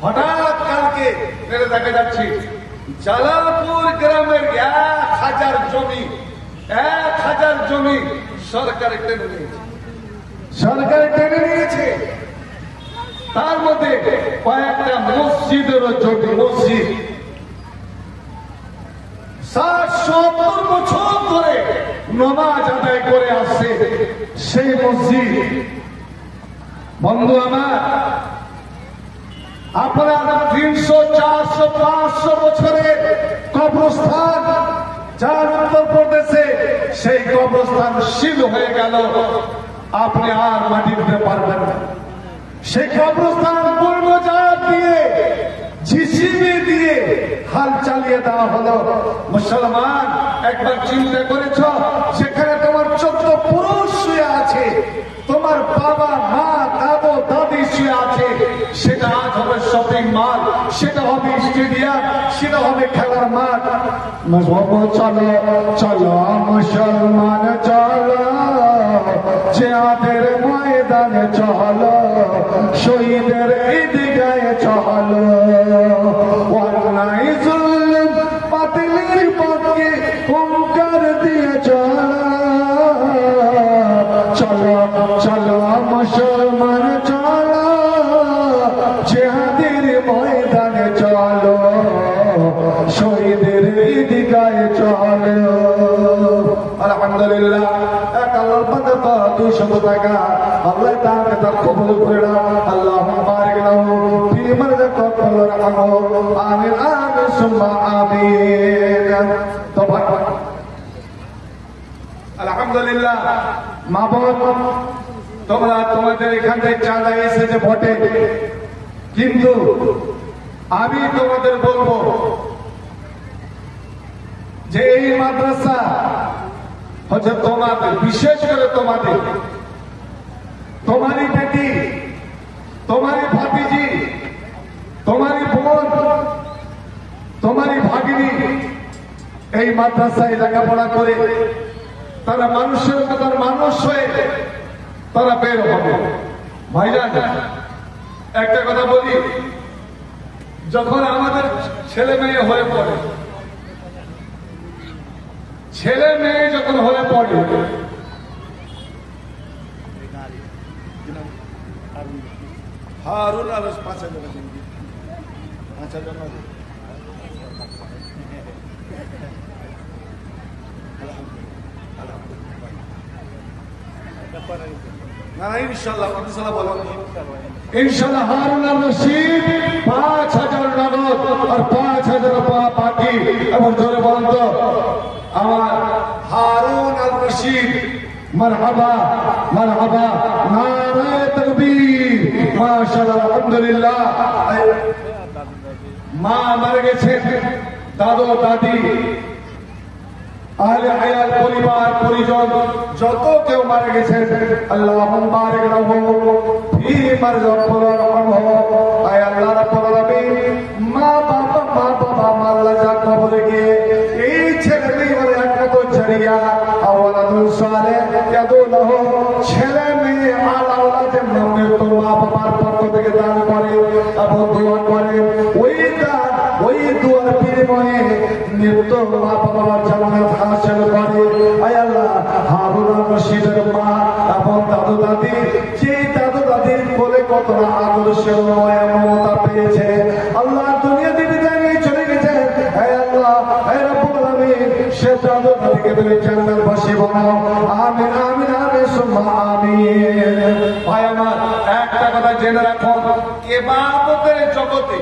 হঠাৎ কালকে দেখা যাচ্ছি জালালপুর গ্রামের 1,000 জমি সরকার টেনে নিয়েছে। তার মধ্যে কয়েকটা মসজিদেরও জমি, মসজিদ 60-70 বছর ধরে নামাজ আদায় করে আসছে সেই মসজিদ। বন্ধু আমার, আপনার 300, 400, 500 বছরের কবরস্থান, যার উত্তরপ্রদেশে সেই কবরস্থান শীল হয়ে গেল, আপনি আর মাটি দিতে পারবেন না। সেই কবরস্থান বুলডোজার দিয়ে, জিসিবি দিয়ে হাল চালিয়ে দেওয়া হলো। মুসলমান, একবার চিন্তা করেছ, সেখানে তোমার 14 পুরুষ শুয়ে আছে, তোমার বাবা, মা, দাদু, দাদি শুয়ে আছে, সেটা আজ হবে শপিং মল, সেটা হবে স্টেডিয়াম, সেটা হবে খেলার মাঠ। চলো চলো মুসলমান চলো, জিহাদের ময়দানে চলো, শহীদের ঈদগাহে চলো, অন্যায় জুলুম বাতিলের পক্ষে হুঙ্কার দিয়ে চলো। চলো চলো মুসলমান চলো, জিহাদের ময়দানে চলো, শহীদের ঈদগাহে চলো। আলহামদুলিল্লাহ, এক আল্লাহর বান্দা তো 200 টাকা আল্লাহ তাআলা তা কবুল করে নাও। আল্লাহুম্মা বারিক লাহু ফি মারযাকাতিহি ওয়া রাহমাহু। আমিন আমিন সুম্মা আমিন। তো ভাই, আলহামদুলিল্লাহ, মা বোন, তোমরা তোমাদের এখান থেকে চাঁদা এসেছে ভোটে, কিন্তু আমি তোমাদের বলবো যে এই মাদ্রাসা হচ্ছে তোমাদের, বিশেষ করে তোমাদের, তোমারই বেটি, তোমারই ভাতিজি, তোমারই বোন, তোমারই ভাগিনী এই মাদ্রাসায় লেখাপড়া করে তারা মানুষের মতন মানুষ হয়ে তারা বের হবে। ভাইজান একটা কথা বলি, যখন আমাদের ছেলে মেয়ে হয়ে পড়ে, ছেলে মেয়ে যখন হয়ে পড়ে, হারুন আর 5,000 না ইনশাআল্লাহ বলো ইনশাআল্লাহ হারুন আর রশিদ 5,000 নগদ আর 5,000 বাকি। এবং জোরে বলেন তো আমার হারুন আর রশিদ। মারহাবা মারহাবা, নারায়ে তাকবীর, মাশাআল্লাহ, আলহামদুলিল্লাহ। মা মারা গেছেন, দাদু দাদি, আহলে হায়াত, পরিবার পরিজন যত কেউ মারা গেছেন, আল্লাহুম্মা বারিক লাহু ফি মারজাতিহি, আয় আল্লাহ রাব্বুল আলামিন মা বাবা আল্লাহ যা কবরে গিয়ে এই ছেলে মেয়ের একমাত্র জরিয়া আওলাদুল সালেহ ইয়াদুল্লাহ, ছেলে মেয়ে আওলাদের নামে তো মা বাবার পক্ষ থেকে দান করে এবং দোয়া করে। ওই দান ওই দোয়ার বিনিময়ে নিত্য মা বাবার জান্নাত হাসিল করে। আয় আল্লাহ হারুন আর রশিদের মা এবং দাদু দাদি, যে দাদু দাদির কোলে কতটা আদর্শ মমতা পেয়েছে, আল্লাহ দুনিয়া দিয়ে বিদায় নিয়ে চলে গেছে। আয় আল্লাহ, আয় রব্বুল আলামিন সে দাদু দাদিকে তুমি জান্নাতবাসী বানাও। আমিন আমিন আমিন সুম্মা আমিন। ভাই আমার একটা কথা জেনে রাখো, ইবাদতের জগতে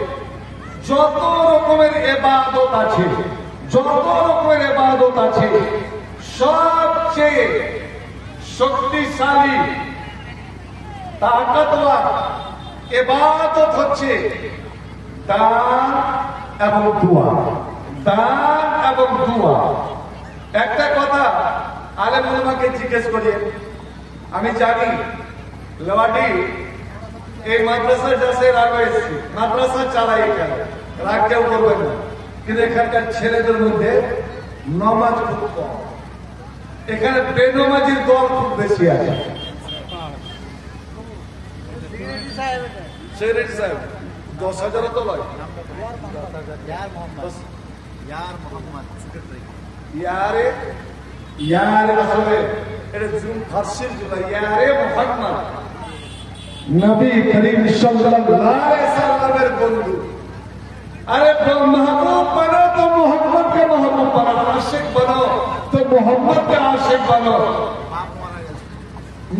যত রকমের ইবাদত আছে, যত রকমের ইবাদত আছে, সবচেয়ে শক্তিশালী তাকতওয়ার ইবাদত হচ্ছে দান এবং দোয়া। দান এবং দোয়া। একটা কথা আলেম ওলামাকে জিজ্ঞেস করি, আমি জানি লেওয়াটি এই মাদ্রাসার যাচ্ছে রাগ হয়েছে, মাদ্রাসা চালাই কেন, রাগ কেউ করবেন না, কিন্তু এখানকার ছেলেদের মধ্যে নমাজ খুব কম, এখানে বেনমাজির দল খুব বেশি আছে। সেরেট সাহেব 10,000 তো লয়, ইয়ারে ইয়ারে আসলে এটা জুম ফার্সির জুলা, ইয়ারে মুহাম্মদ নবী করিম সাল্লাল্লাহু আলাইহি সাল্লামের বন্ধু। अरे महबूब बनो तो मोहम्मद के महबूब बनो, आशिक बनो तो मोहम्मद के आशिक बनो।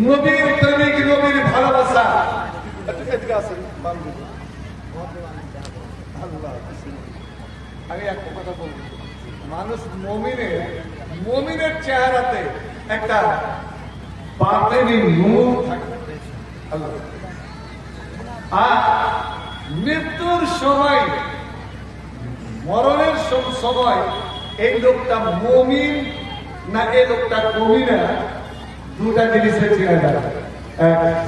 नबीर प्रेमिक नबीर ভালোবাসা। আমি একটা কথা বলবো, মানুষ মুমিনের চেহারাতে একটা বাতিনি নূর থাকে। আর মৃত্যুর সময়, মরণের সময় এই লোকটা মুমিন না এই লোকটা মুমিনা, দুটা জিনিসের চেহারা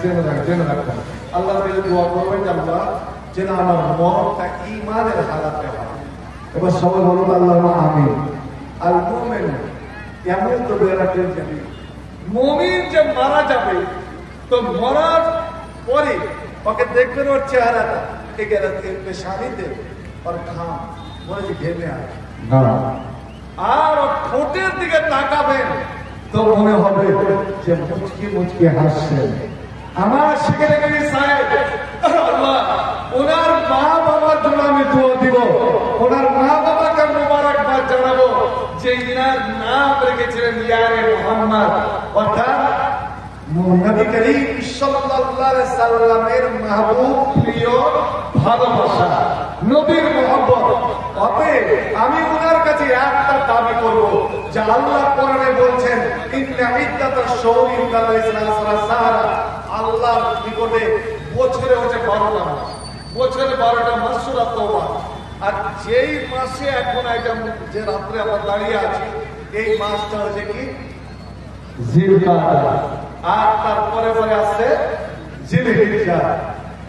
জেনে রাখবেন। আল্লাহ দোয়া করবেন আল্লাহ যেন আমার মরণটা ঈমানের হালাতে হয়। এবার সবাই বলুন আল্লাহুম্মা আমিন। আল মুমিন ইয়ামুতু বিরাকাতিল জামিল, মুমিন যে মারা যাবে তো মরার পরে ওকে দেখবেন ওর চেহারাটা পেশানিতে আর ঘাম মনে যে ঘেমে আসে, আর ঠোঁটের দিকে তাকাবেন তো মনে হবে যে মুচকি মুচকি হাসছেন। আমার সেক্রেটারি সাহেব আল্লাহ ওনার মা বাবার জন্য আমি দোয়া দিব, ওনার মা বাবাকে মোবারকবাদ জানাবো যে ইনার নাম রেখেছিলেন ইয়ারে মুহাম্মদ, অর্থাৎ নবী করিম সাল্লাল্লাহু আলাইহি সাল্লামের মাহবুব, প্রিয়, ভালোবাসা, নবীর মহব্বত। অতএব আমি ওনার কাছে একটা দাবি করব যে আল্লাহ কোরআনে বলছেন ইন্না ইদ্দাতাশ শুহুরি ইনদাল্লাহি ইসনা সাহারা, আল্লাহর নিকটে বছরে হচ্ছে 12টা মাস, বছরে 12টা মাস সূরা তাওবা, আর যেই মাসে এখন একদম যে রাত্রে আমরা দাঁড়িয়ে আছি এই মাসটা হচ্ছে কি জিলকাদা, আর তারপরে পরে আসছে জিলহিজ্জা।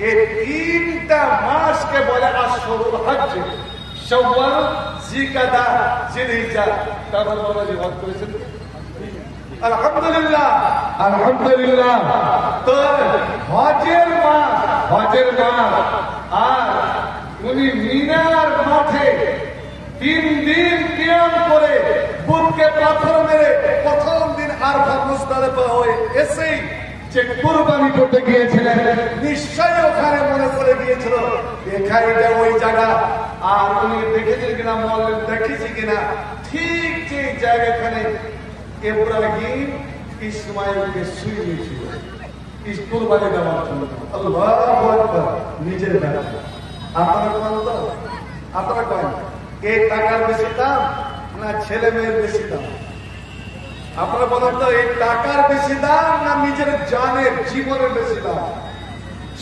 এই তিনটা মাসকে বলে আশহুরুল হজ্জ, শাওয়াল, জিলকাদা, জিলহিজ্জা। তারপরে বলা যে হজ করেছেন আলহামদুলিল্লাহ, আলহামদুলিল্লাহ। তো হজের মাস, হজের মাস। আর উনি মিনার মাঠে 3 দিন কিয়াম করে বুককে পাথর মেরে প্রথম দিন আরফা মুজদালিফা হয়ে এসেই যে কুরবানি করতে গিয়েছিলেন, নিশ্চয়ই ওখানে মনে করে গিয়েছিল এখানে ওই জায়গা। আর উনি দেখেছেন কিনা বললেন দেখেছি কিনা, ঠিক যে জায়গাখানে ইব্রাহিম ইসমাইলকে শুইয়েছিল কুরবানি দেওয়ার জন্য। আল্লাহু আকবার, নিজের বেলা। আপনারা কোন তো আপনারা কয় এই টাকার বেশি দাম না ছেলে মেয়ের বেশি দাম? আপনারা বলেন তো এই টাকার বেশি দাম না নিজের জানের জীবনের বেশি দাম?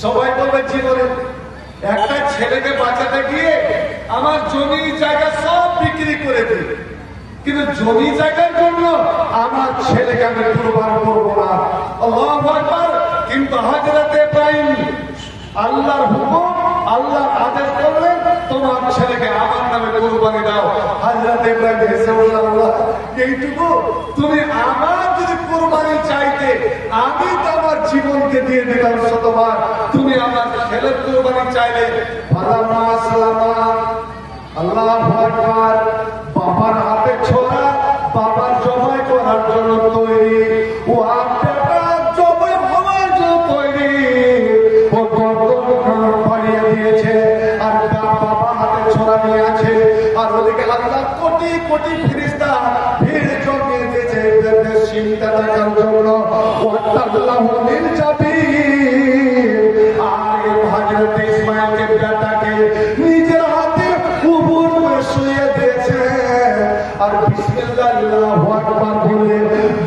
সবাই বলবে জীবনের। একটা ছেলেকে বাঁচাতে গিয়ে আমার জমি জায়গা সব বিক্রি করে দিই, কিন্তু জমি জায়গার জন্য আমার ছেলেকে আমি কুরবান করবো না। আল্লাহু আকবার। কিন্তু হযরত ইব্রাহিম আল্লাহর হুকুম, আল্লাহর আদেশ করলেন তোমার ছেলেকে আমার নামে কুরবানি দাও। হযরত ইব্রাহিম হেসে বললেন আল্লাহ এইটুকু তুমি আমার যদি কুরবানি চাইতে আমি তো আমার জীবনকে দিয়ে দিতাম শতবার, তুমি আমার ছেলের কুরবানি চাইলে ফালাম্মা আসলামা, আল্লাহু আকবার। বাবার হাতে ছোড়া, বাবার জবাই করার জন্য তৈরি, ও আত্মাটা জবাই হওয়ার জন্য তৈরি। ও গর্দন বাড়িয়ে দিয়েছে আর বাবা হাতে ছোড়া নিয়ে আছে। আর ওদিকে আল্লাহ কোটি কোটি ফেরেশতা ভিড় জমিয়ে দিয়েছে এদের চিন্তা দেখার জন্য। ওয়াল্লাহু মিন জাবির। আর হযরত ইসমাঈলকে বেটাকে নিজের হাতে কুবুর করে শুয়ে দিয়েছে। আর বিসমিল্লাহ আল্লাহু আকবার বলে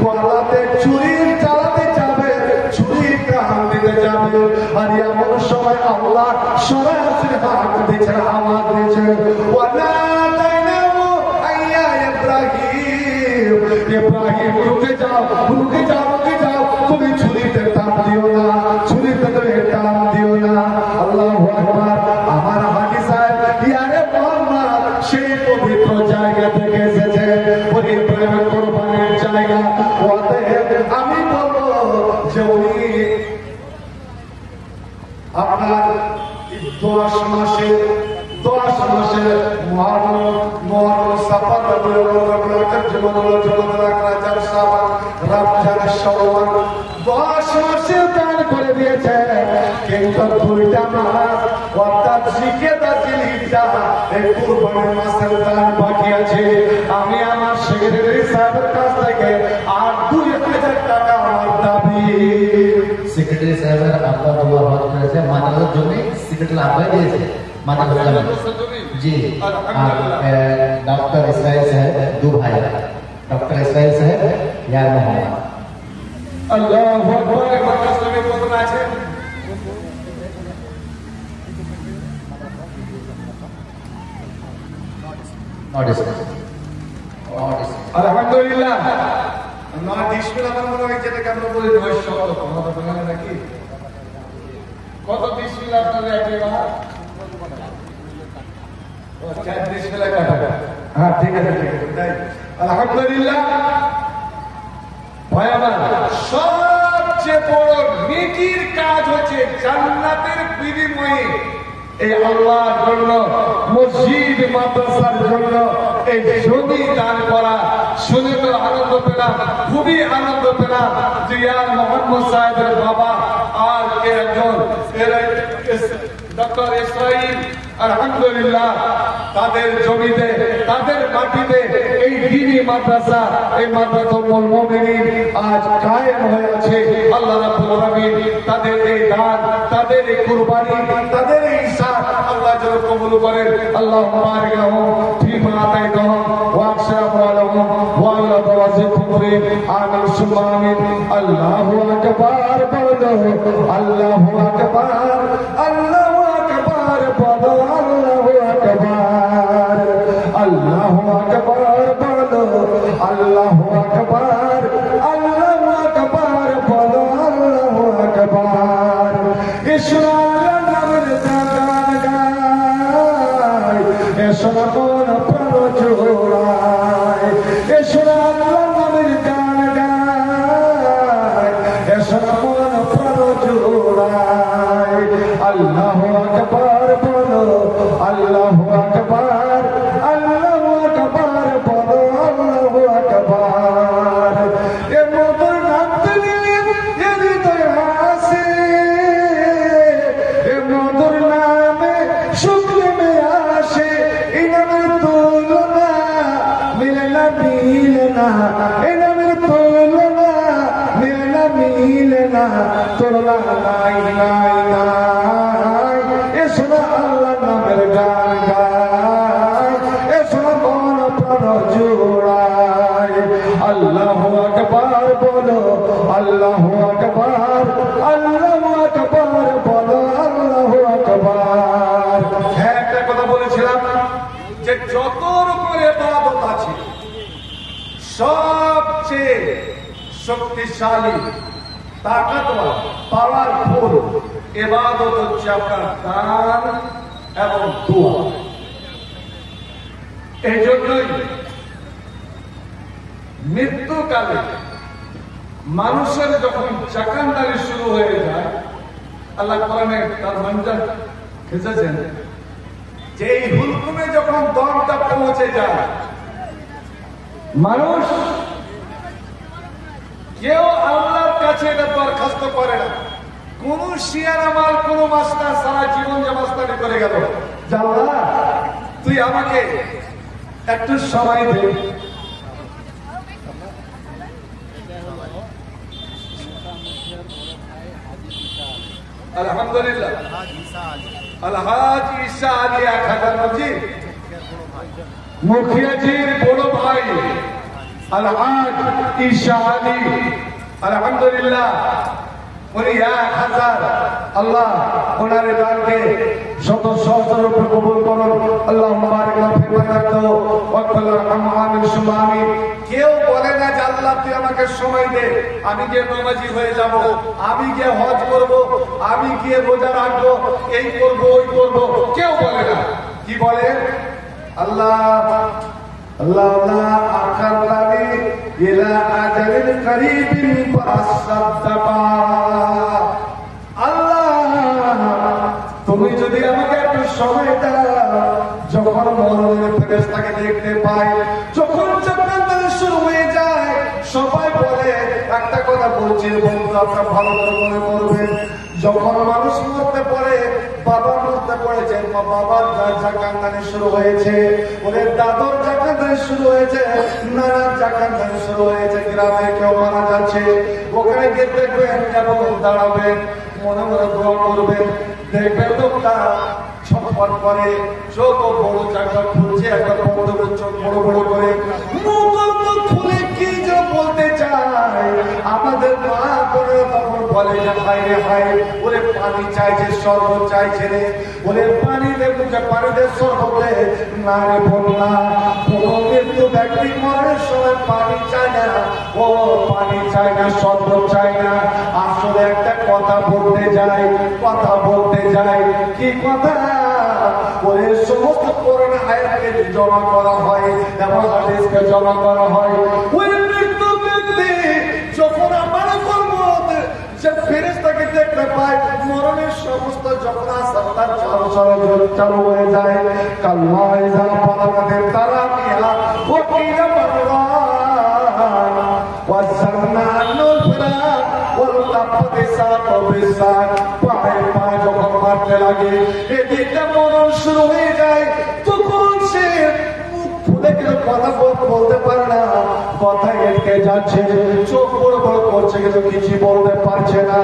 গলাতে ছুরি চালাতে যাবে, ছুরিটা হাত দিতে যাবে। আর এমন সময় আল্লাহ সরাসরি হাত দিয়েছেন, আওয়াজ দিয়েছেন ওয়ানাদাইনাহু আইয়া ইব্রাহিম, ইব্রাহিম রুকে যাও, রুকে যাও, রুকে যাও। তুমি ছুরিতে টান দিও না, ছুরিতে তুমি টান দিও না। আল্লাহু আকবার। আমার হাজি সাহেব ইয়ারে মোহাম্মদ সেই পবিত্র জায়গা থেকে এসেছে, ওই প্রেমের কোরবানির জায়গা। অতএব আমি বলবো যে উনি আপনার 10 মাসে মহরম, সাফর, রবিউল জীবন, রমজান, শাওয়াল 10 মাসে দান করে দিয়েছে। কিন্তু 2টা মাস অর্থাৎ জিলকাদা, জিলহিজ্জা এই কুরবানির মাসের দান বাকি আছে। আমি আমার সেক্রেটারি সাহেবের কাছ থেকে আর 2000 টাকা আমার দাবি। সেক্রেটারি সাহেবের আপনার হজ করেছে মাদ্রাসার জমি, সেক্রেটারি আব্বাই দিয়েছে মাদ্রাসার জি। আর ডক্টর ইসমাইল সাহেব, 2 ভাই, ডক্টর ইসমাইল সাহেব, ইয়ার মোহাম্মদ। আল্লাহু আকবার। মাদ্রাসা में কত আছে? আলহামদুলিল্লাহ। নয় ডিসপ্লে আমার মনে হয় যেটাকে আমরা বলি নয় শব্দ, আমাদের বাংলা নাকি কত ডিসপ্লে আপনাদের আছে? ও 4 ডিসপ্লে কাটা। হ্যাঁ ঠিক আছে, ঠিক আছে, তাই আলহামদুলিল্লাহ। ভাই আমার সবচেয়ে বড় নেকির কাজ হচ্ছে জান্নাতের বিনিময়ে এই আল্লাহর জন্য, মসজিদ মাদ্রাসার জন্য এই জমি দান করা। শুনে তো আনন্দ পেলাম, খুবই আনন্দ পেলাম যে ইয়ার মোহাম্মদ সাহেবের বাবা আর একজন ডক্টর ইসরাইল আলহামদুলিল্লাহ তাদের জমিতে, তাদের মাটিতে এই দ্বীনি মাদ্রাসা, এই মাদ্রাসাতুল মুমিনিন আজ কায়েম হয়ে আছে। আল্লাহ রাব্বুল আলামিন তাদের এই দান, তাদের এই কুরবানি, তাদের এই ইসান আল্লাহ যেন কবুল করেন। আল্লাহুম্মা বারিক লাহুম ফীমা আতাইতাহুম ওয়া আকশিরহু লাহুম ওয়া আলা তাওয়াজ্জুহুম আমিন সুম্মা আমিন। আল্লাহু আকবার বলো, আল্লাহু আকবার, আল্লাহু আকবার বলো, আল্লাহু আকবার। তোর নাই নাই নাই, এ শোনা আল্লাহ নামের গান গায়, এ শোনা মন প্রাণ জোড়ায়। আল্লাহু আকবার বলো, আল্লাহু আকবার, আল্লাহু আকবার বলো, আল্লাহু আকবার। হ্যাঁ, একটা কথা বলেছিলাম যে যত রকমের ইবাদত আছে সবচেয়ে শক্তিশালী তাকতওয়ার পাওয়ারফুল ইবাদত হচ্ছে আপনার দান এবং দোয়া। এই জন্যই মৃত্যুকালে মানুষের যখন জাকানদারি শুরু হয়ে যায়, আল্লাহ কোরআনে তার মঞ্জার খেঁচেছেন যে এই হুলকুমে যখন দমটা পৌঁছে যায়, মানুষ কেউ আল্লাহর কাছে এটা দরখাস্ত করে না। কোন শিয়ার আমার কোন মাস্টার সারা জীবন যে মাস্টারি করে গেল, আল্লাহ তুই আমাকে একটু সময় দে, আলহামদুলিল্লাহ আলহাজ ঈসা আলী খান মসজিদ মুখিয়াজির বড় ভাই আলহাজ ঈসা আলী, আলহামদুলিল্লাহ উনি 1000 আল্লাহ ওনার দানকে শত সহস্র রূপে কবুল করুন। আল্লাহুম্মা বারিক লাহু ফি বারাকাতু ওয়া কুল রাহমু আমিন সুম্মা আমিন। কেউ বলে না যে আল্লাহ তুই আমাকে সময় দে, আমি গিয়ে নামাজি হয়ে যাব, আমি গিয়ে হজ করব, আমি গিয়ে রোজা রাখবো, এই করব ওই করব, কেউ বলে না। কি বলে? আল্লাহ আল্লাহ আখারনি ইলা আজালিন করিবিন ফাসাদ্দাকা। আল্লাহ তুমি যদি আমাকে একটু সময় দাও, যখন মরণের ফেরেশতাকে দেখতে পাই, যখন জান্নাতের শুরু হয়ে যায়, সবাই বলে একটা কথা বলছি বন্ধু, আপনারা ভালো করে মনে করবেন, যখন মানুষ মরতে পড়ে, বাবা মরতে পড়েছে, বাবার জাকানদানি শুরু হয়েছে, ওদের দাদর জাকানদানি শুরু হয়েছে, নানার জাকানদানি শুরু হয়েছে, গ্রামে কেউ মারা যাচ্ছে, ওখানে গিয়ে দেখবেন এবং দাঁড়াবেন, মনে মনে দোয়া করবেন, দেখবেন লোকটা ছটফট করে, চোখ বড় জায়গা খুলছে, একটা বন্ধুদের চোখ বড় বড় করে মুখ খুলে কি যে বলতে চায়, আমাদের মা করে তখন বলে যে হায় রে হায়, ওরে পানি চাইছে, শরবত চাইছে রে, ওরে পানি দেবো, যে পানি দে, শরবত দে। না রে বন্যা, কোন মৃত্যু ব্যক্তি মরার সময় পানি চায় না, ও পানি চায় না, শরবত চায় না, আসলে একটা কথা বলতে যায়, কথা বলতে যায়, কি কথা? ওরে সমস্ত কোরআন আয়াতকে জমা করা হয় এবং হাদিসকে জমা করা হয়। ওই মৃত্যু ব্যক্তি যখন আমার কর্মত যে ফেরেশতাকে দেখতে পায়, মরণের সমস্ত যখন আসার তার চালু হয়ে যায়, কাল্লা ইযা বালাগাতিত তারাকিয়া ওয়া কিলা মাররান ওয়াসারনা আনুল ফিরাক ওয়াল তাফাতি সাকু বিসাক। পায়ে পায়ে যখন মারতে লাগে, এদিকে মরণ শুরু হয়ে যায়, তখন সে খুলে কিন্তু কথা বলতে পারে না, কথা এটকে যাচ্ছে, চোখ বড় বড় করছে, কিন্তু কিছু বলতে পারছে না।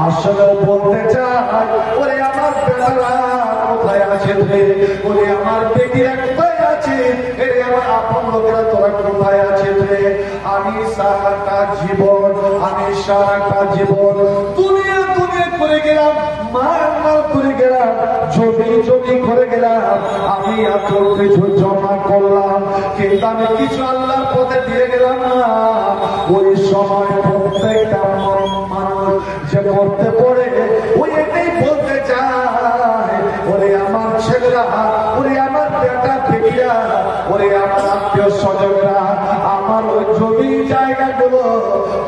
আসলে বলতে চায়, ওরে আমার বেটারা কোথায় আছে রে, ওরে আমার বেটিরা কোথায় আছে, এরে আমার আপন লোকেরা তোরা কোথায় আছে রে? আমি সারাটা জীবন দুনিয়া দুনিয়া করে গেলাম, মার করে গেলাম, জমি করে গেলাম, আমি এত কিছু জমা করলাম, কিন্তু আমি কিছু আল্লাহর পথে দিয়ে গেলাম না। ওই সময় প্রত্যেকটা মানুষ যে করতে পড়ে, ওই এটাই বলতে চায়, ওরে আমার ছেলেরা, ওরে আমার বেটা বেটিরা, ওরে আমার আত্মীয় স্বজনরা, আমার ওই জমি জায়গাগুলো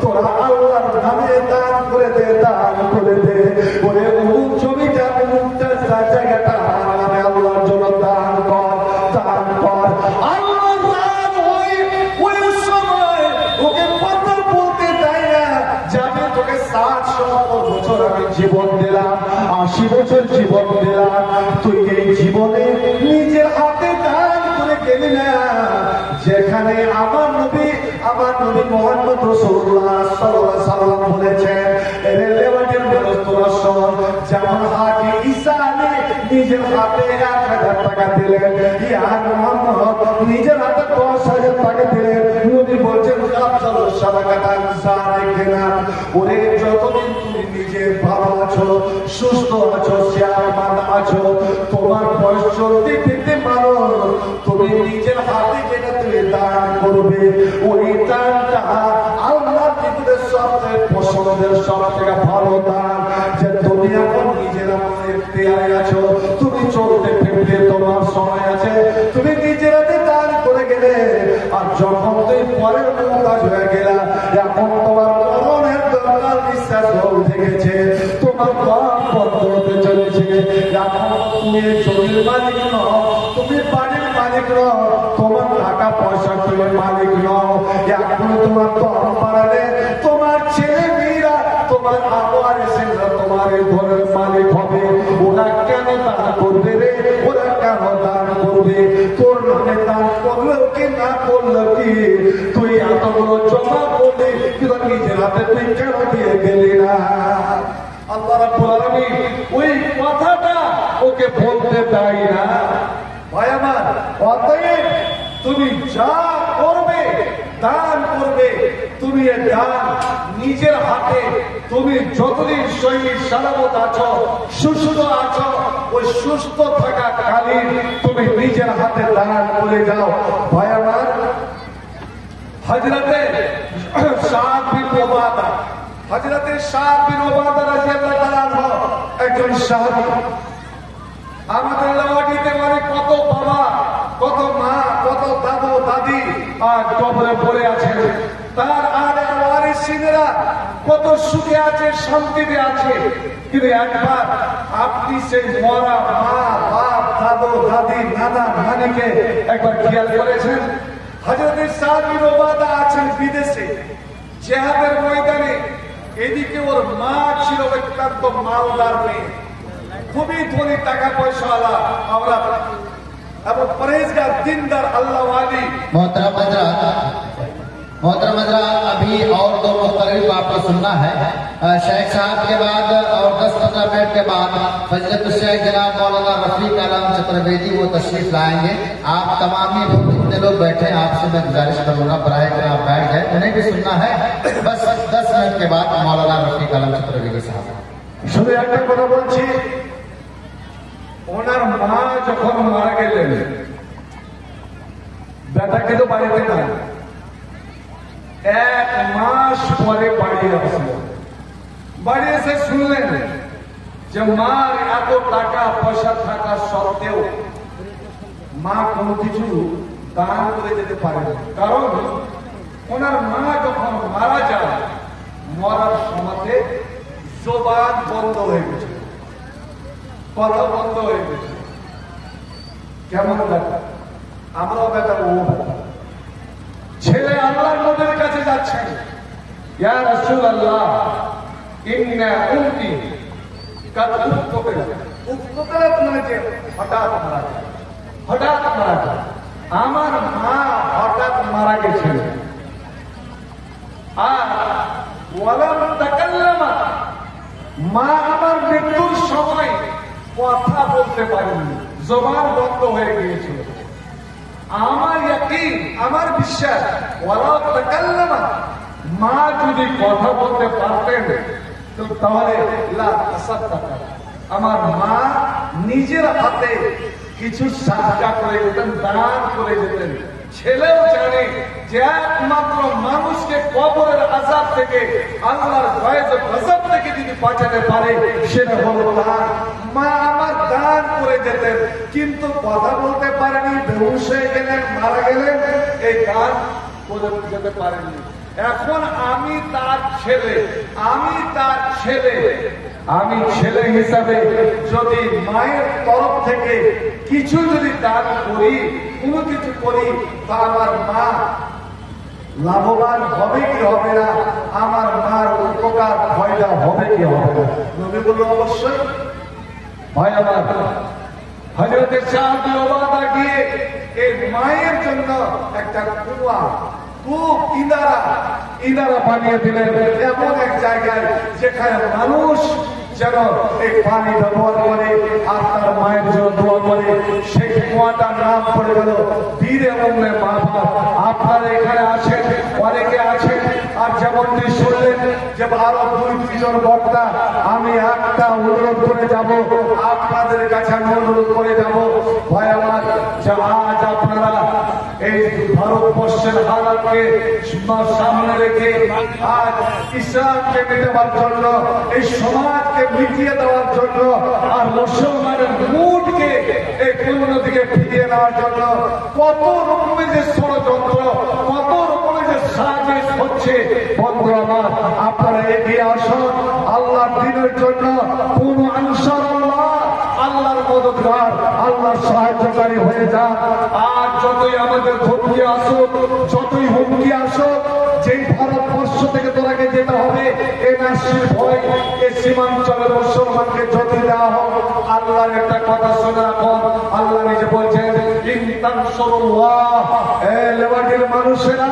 তোরা আল্লাহর নামে দান করে দে, দান করে দে, ওরে অমুক জমিটা অমুকটা জায়গাটা আমার নামে আল্লাহর জন্য দান কর, দান কর। আল্লাহ রাগ হয় ওই সময়, ওকে কথা বলতে দেয় না, যাবে তোকে 60-70 বছর আমি জীবন দিলাম, 80 বছর জীবন দিলাম, তুই এই জীবনে নিজের হাতে দান করে গেলি না। যেখানে আমার নবী মুহাম্মদ রাসূলুল্লাহ সাল্লাল্লাহু আলাইহি ওয়াসাল্লাম বলেছেন, এর লেবাটের যেমন হাজি ঈসা আলী নিজের হাতে 1,000 টাকা দিলেন, ইয়া মুহাম্মদ নিজের হাতে 10,000 টাকা দিলেন। নবী বলছেন আফজালু সাদাকাতা সারিকেনা, ওরে যতদিন তুমি নিজের ভালো আছো, সুস্থ আছো, সেয়ারমান আছো, তোমার বয়স চলতে ফিরতে পারো, তুমি নিজের হাতে যেটা তুমি দান করবে, ওই দানটা আল্লাহর নিকটে সবচেয়ে পছন্দের, সবথেকে ভালো দান। যে তুমি এখন নিজের মনের পেয়ারে আছো, তুমি চলতে ফিরতে তোমার সময় আছে, তুমি নিজের হাতে দান করে গেলে, আর যখন তুমি পরের মুহতাজ হয়ে গেলা, এখন তোমার মরণের দরকার বিশ্বাস হতে গেছে, তোমার বাপ বন্ধ হতে চলেছে, এখন তুমি জমির মালিক নও, তুমি বাড়ির মালিক নও, তোমার টাকা পয়সা তুমি মালিক নও, এখন তোমার দম বাড়ালে তোমার ছেলে মেয়েরা, তোমার আবার এসেরা তোমার এই ঘরের মালিক হবে। ওরা কেন দান করবে রে? ওরা কেন দান করবে? তোর নামে দান করলেও কি না করলেও কি, তুই এতগুলো জমা করলে কিন্তু নিজের হাতে তুই কেন দিয়ে গেলি না? আল্লাহ রাব্বুল আলামিন ওই কথাটা ওকে বলতে দেয় না। ভাই আমার, অতএব তুমি যা করবে, দান করবে, তুমি এ দান নিজের হাতে, তুমি যতদিন শরীর সালামত আছো, সুস্থ আছো, ওই সুস্থ থাকা কালীন তুমি নিজের হাতে দান করে যাও। ভাই আমার, হযরতে সাদ বিন উবাদা, হযরতে সাদ বিন উবাদা রাদিয়াল্লাহু তাআলা আনহু একজন সাহাবী। আমাদের লাওয়াটিতে মানে কত বাবা, কত মা, কত দাদু দাদি আর কবরে পড়ে আছেন, তার আলে ওয়ারিসিনেরা কত সুখে আছে, শান্তিতে আছে, কিন্তু একবার আপনি সেই মরা মা, বাপ, দাদু দাদি, নানা নানিকে একবার খেয়াল করেছেন? হযরত সাদ বিন উবাদা আছেন বিদেশে জিহাদের ময়দানে, এদিকে ওর মা ছিল অত্যন্ত মালদার মেয়ে, খুবই ধনী, টাকা পয়সা वाला औरत এবং পরহেজগার, দিনদার, আল্লাহ वाली। मोहतरम हजरात, अभी और दो मुख्तलिफ को आपको सुनना है। शेख साहब के बाद और 10-15 मिनट के बाद फजलत शेख जनाब मौलाना रफीक आलम चतुर्वेदी वो तशरीफ लाएंगे। आप तमाम ही जितने लोग बैठे हैं, आपसे मैं गुजारिश करूंगा बराए कर आप बैठ गए, उन्हें भी सुनना है। बस 10 मिनट के बाद मौलाना रफीक आलम चतुर्वेदी साहब। শুধু একটা কথা বলছি, ওনার মা যখন মারা গেলেন, বেটাকে তো বাড়িতে নাই, 1 মাস পরে বাড়ি আসল। বাড়ি এসে শুনলেন যে মার এত টাকা পয়সা থাকা সত্ত্বেও মা কোনো কিছু দান করে যেতে পারে না, কারণ ওনার মা যখন মারা যায়, মরার সময়তে জবান বন্ধ হয়ে গেছে, কথা বন্ধ হয়ে গেছে। কেমন ব্যাটা? আমরাও ব্যাটা, ও ব্যাটা। ছেলে আল্লাহর নবীর কাছে যাচ্ছেন, ইয়া রাসূলুল্লাহ ইন্না উম্মি কাদ উক্তরাত, মানে যে হঠাৎ মারা যায়, হঠাৎ মারা যায়, আমার মা হঠাৎ মারা গেছেন, আর ওয়ালাম তাকাল্লামা, মা আমার মৃত্যুর সময় কথা বলতে পারেনি, জবান বন্ধ হয়ে গিয়েছিল। আমার ইয়াকিন, আমার বিশ্বাস, ওয়ালাম তাকাল্লামা, মা যদি কথা বলতে পারতেন তো তাহলে লা তাসাদ্দাকা, আমার মা নিজের হাতে কিছু সাদকা করে যেতেন, দান করে যেতেন। ছেলেও জানে যে একমাত্র মানুষকে কবরের আযাব থেকে, আল্লাহর গয়ব গজব থেকে যদি বাঁচাতে পারে সেটা হলো দান। মা আমার দান করে যেতেন, কিন্তু কথা বলতে পারেনি, বেহুশ হয়ে গেলেন, মারা গেলেন, এই দান করে যেতে পারেননি। এখন আমি তার ছেলে, আমি ছেলে হিসাবে যদি মায়ের তরফ থেকে কিছু যদি দান করি, কোনো কিছু করি, তা আমার মা লাভবান হবে কি হবে না, আমার মার উপকার ফয়দা হবে কি হবে না? নবী বলল অবশ্যই। ভাই আমার, হযরত সাদ বিন উবাদা গিয়ে এই মায়ের জন্য একটা কুয়া, কূপ, ইনারা বানিয়ে দিলেন এমন এক জায়গায় যেখানে মানুষ যেন এই পানি ব্যবহার করে আর তার মায়ের জন্য দোয়া করে। সেই কুয়াটার নাম পড়ে গেল বীরে উম্মে মারফা। আপনারা এখানে আছেন, অনেকে আছেন, আর যেমনটি শুনলেন যে আরো দুইজন বক্তা, আমি একটা অনুরোধ করে যাব, আপনাদের কাছে আমি অনুরোধ করে যাব, ভাই আমার, যে আজ আপনারা এই ভারতবর্ষের হালাতকে সামনে রেখে আজ ইসলামকে মেটাবার জন্য, এই সমাজকে মিটিয়ে দেওয়ার জন্য, আর মুসলমানের মুডকে এই পূর্ণ দিকে ফিরিয়ে নেওয়ার জন্য কত রকমের যে ষড়যন্ত্র, কত রকমের যে সাজিশ হচ্ছে, বন্ধু আমার, আপনারা এগিয়ে আসুন আল্লাহর দিনের জন্য। কোন ইনশাআল্লাহ আল্লাহর মদদগার, আল্লাহর সাহায্যকারী হয়ে যান। আর যতই আমাদের ধমকি আসুক, যতই হুমকি আসুক, যেই ভারতবর্ষ থেকে তোরাকে যেতে হবে, এনআরসির ভয়, এই সীমাঞ্চলের মুসলমানকে যদি দেওয়া হোক, আল্লাহর একটা কথা শোনা রাখুন, আল্লাহ নিজে বলছেন, ইন তানসুরুল্লাহ, এ লেবাটির মানুষেরা,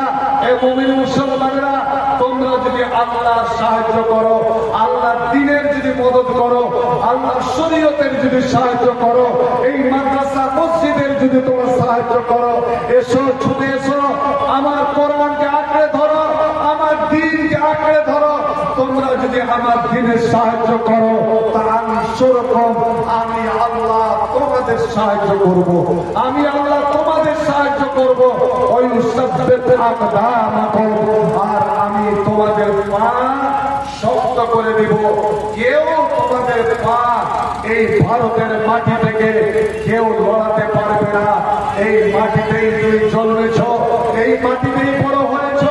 এ মুমিন মুসলমানেরা, তোমরা যদি আল্লাহর সাহায্য করো, আল্লাহর দ্বীনের যদি মদদ করো, আল্লাহর শরীয়তের যদি সাহায্য করো, এই মাদ্রাসা মসজিদের যদি তোমরা সাহায্য করো, এসো, ছুটে এসো, আমার কোরআনকে আঁকড়ে ধরো, আমার দ্বীনকে আঁকড়ে ধরো। তোমরা যদি আমার দ্বীনের সাহায্য করো, তা আমি সেরকম, আমি আল্লাহ তোমাদের সাহায্য করব, আমি আল্লাহ তোমাদের সাহায্য করব। ওই সাব্বিত আকদামাকুম, আর আমি তোমাদের পা শক্ত করে দিব। কেউ তোমাদের পা এই ভারতের মাটি থেকে কেউ লড়াতে পারবে না। এই মাটিতেই তুমি জন্মেছ, এই মাটিতেই বড় হয়েছ,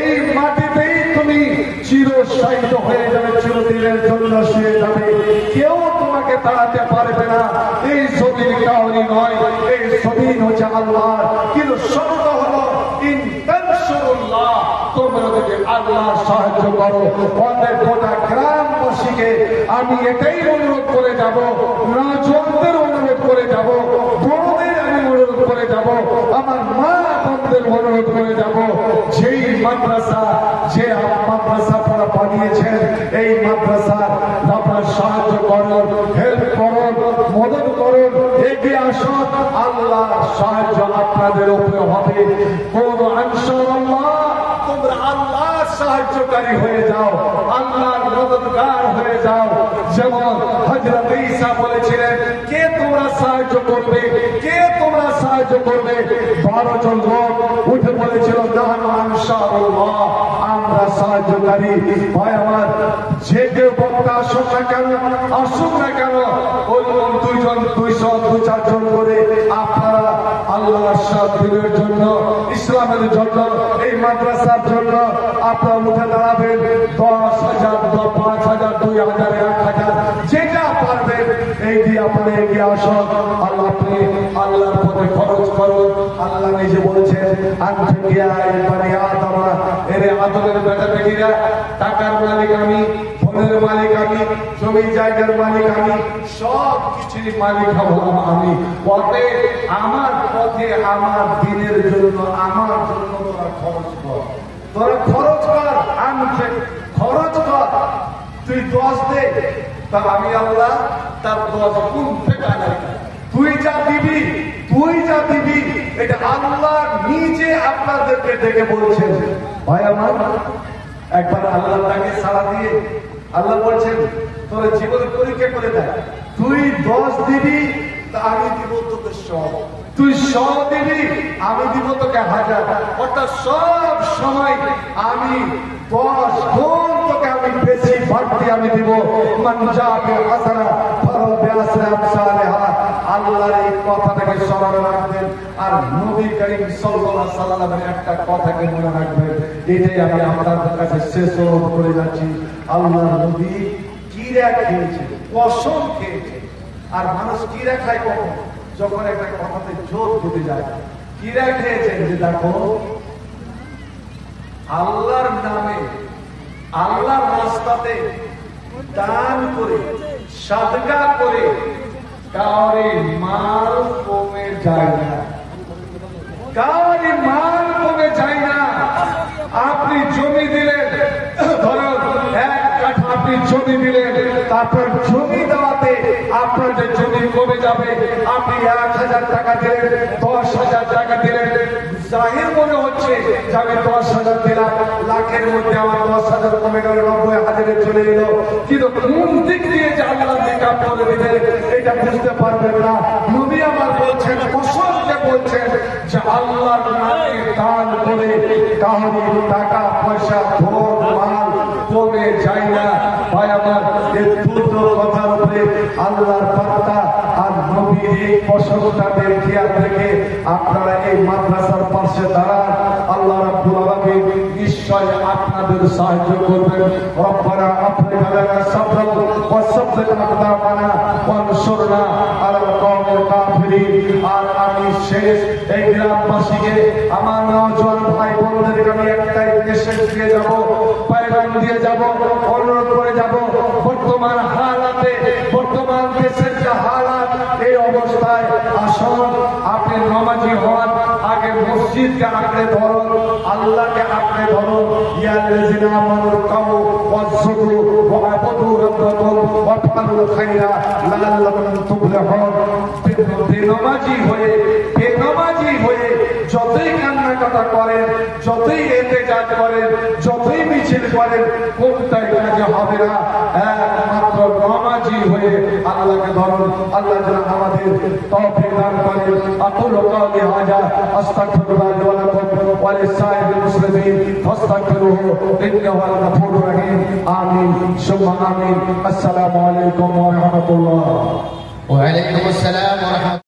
এই মাটিতেই তুমি চিরস্থায়িত হয়ে যাবে, চিরদিনের জন্য শুয়ে যাবে। কেউ তোমাকে তাড়াতে পারবে না। এই জমিন কাউরি নয়, এই জমিন হচ্ছে আল্লাহর। কিন্তু শর্ত হলো ইন তানসুরুল্লাহ, তোমরা যদি আল্লাহর সাহায্য করো। অনেক গোটা গ্রামবাসীকে আমি এটাই অনুরোধ করে যাব, নওজওয়ানদের অনুরোধ করে যাব, বড়দের আমি অনুরোধ করে যাব, আমার মা বোনদের অনুরোধ করে যাব, যেই মাদ্রাসা, যে মাদ্রাসা আপনারা বানিয়েছেন, এই মাদ্রাসা আপনারা সাহায্য করুন, হেল্প করুন, মদত করুন, এগিয়ে আসুন। আল্লাহ সাহায্য আপনাদের উপরে হবে। কোন ইনশাআল্লাহ তোমরা আল্লাহর সাহায্যকারী হয়ে যাও, আল্লাহর মদদগার হয়ে যাও। যেমন হযরত ঈসা বলেছিলেন, কে তোমরা সাহায্য করবে, কে তোমরা সাহায্য করবে? 12 জন লোক উঠে বলেছিল, নাহনু ইনশাআল্লাহ, আমরা সাহায্যকারী। ভাই আমার, যে কেউ বক্তা আসুক না কেন, আসুক না কেন, ওই 2 জন 200 2-4 জন করে আপনারা আল্লাহর সাহায্যের জন্য, ইসলামের জন্য, এই মাদ্রাসার জন্য আপনারা উঠে দাঁড়াবেন। 10,000, 5,000, 2,000, 1,000, যেটা পারবেন এই দিয়ে আপনারা এগিয়ে আসুন। আল্লাহ, আপনি আল্লাহর পথে খরচ করুন। আল্লাহ নিজে বলছেন, আনফিকিয়া ইবনি আদম, এরে আদমের বেটা বেটিরা, টাকার মালিক আমি, ফোনের মালিক আমি, জমি জায়গার মালিক আমি, সব কিছুরই মালিক হলাম আমি। অতএব আমার পথে, আমার দিনের জন্য, আমার জন্য তোরা খরচ কর, তোরা খরচ কর, আনফিক, খরচ কর। তুই 10 দে, তা আমি আল্লাহ তার 10 গুণ থেকে আদায় করি। তুই যা দিবি, তুই যা দিবি, এটা আল্লাহ নিজে আপনাদেরকে ডেকে বলছেন। ভাই আমার, একবার আল্লাহ তাকে সাড়া দিয়ে আল্লাহ বলছেন, তোর জীবনে পরীক্ষা করে দেয়, তুই 10 দিবি, তা আমি দিব তোকে 100, তুই 100 দিবি, আমি দিব তোকে 1000। অর্থাৎ সব সময় আমি 10 গুণ তোকে আমি বেশি বাড়তি আমি দিব। মান জাবে হাসানা ফারাও বিআশরি আমসালিহা। আল্লাহর এই কথাটাকে স্মরণ রাখবেন, আর নবী করিম সাল্লাল্লাহু আলাইহি সাল্লামের একটা কথাকে মনে রাখবেন। এটাই আমি আপনাদের কাছে শেষ অনুরোধ করে যাচ্ছি। আল্লাহর নবী কিরা খেয়েছে, কসম খেয়েছে। আর মানুষ কিরা খায় কখন? যখন একটা কথাতে জোর ফুটে যায়। কিরা খেয়েছেন যে দেখো, আল্লাহর নামে, আল্লাহর রাস্তাতে দান করে, সাদকা করে কাউরি মাল কমে যায় না, কাউরি মাল কমে যায় না। আপনি জমি দিলেন, ধরো 1 কাঠা আপনি জমি দিলেন, তারপর জমি দেওয়াতে আপনার যে জমি কমে যাবে, আপনি 1,000 টাকা দিলেন, 10,000 টাকা দিলেন, জাহির মনে হচ্ছে যে আমি 10,000 দিলাম, লাখের মধ্যে আমার 10,000 কমে গেল, 90,000 চলে এল, কিন্তু কোন দিক দিয়ে যে আল্লাহ মেকআপ করে দিবে এটা বুঝতে পারবেন না। নবী আমার বলছেন, কসমকে বলছেন যে আল্লাহর নামে দান করে কাউরি টাকা পয়সা ধন মাল কমে যায় না। ভাই আমার, এই দুটো কথার উপরে আল্লাহর বার্তা আর নবীর এই প্রশংসাদের খেয়াল রেখে আপনারা এই মাদ্রাসার পাশে দাঁড়ান। আল্লাহ রাব্বুল আলামিন নিশ্চয় আপনাদের সাহায্য করবেন। রব্বানা আফরিগা লানা সাবরান ওয়া সাব্বিত আকদামানা ওয়ানসুরনা আলাল কওমিল কাফিরিন। আর আমি শেষ এই গ্রামবাসীকে, আমার নওজোয়ান ভাই বোনদেরকে আমি একটাই মেসেজ দিয়ে যাব, পয়গাম দিয়ে যাব, অনুরোধ করে যাব, বর্তমান হালাতে, বর্তমান দেশের যে হালাত, এই অবস্থায় আসুন আপনি নামাজি হন, আগে মসজিদকে আঁকড়ে ধরুন, আল্লাহকে আঁকড়ে ধরুন। ইয়াল্লাযিনা আমানু কাউ ওয়াসজুদু ওয়া আবুদু রাব্বাকুম ওয়াফআলুল খায়রা লাআল্লাকুম তুফলিহুন। বেনামাজি হয়ে যতই কান্নাকাটা করেন, যতই এতেজাজ করেন, যতই মিছিল করেন, কোনটাই কাজে হবে না। একমাত্র নামাজি হয়ে আল্লাহকে ধরুন। আল্লাহ যেন আমাদের তৌফিক দান করেন। আকুলু কাওলি হাযা আস্তাগফিরুল্লাহ ওয়া লাকুম ওয়া লিসাইরিল মুসলিমিন ফাস্তাগফিরুহু ইন্নাহু হুয়াল গফুরুর রহিম। আমিন সুম্মা আমিন। আসসালামু আলাইকুম ওয়া রাহমাতুল্লাহ। ওয়া আলাইকুম আসসালাম ওয়া রাহমাতুল্লাহ।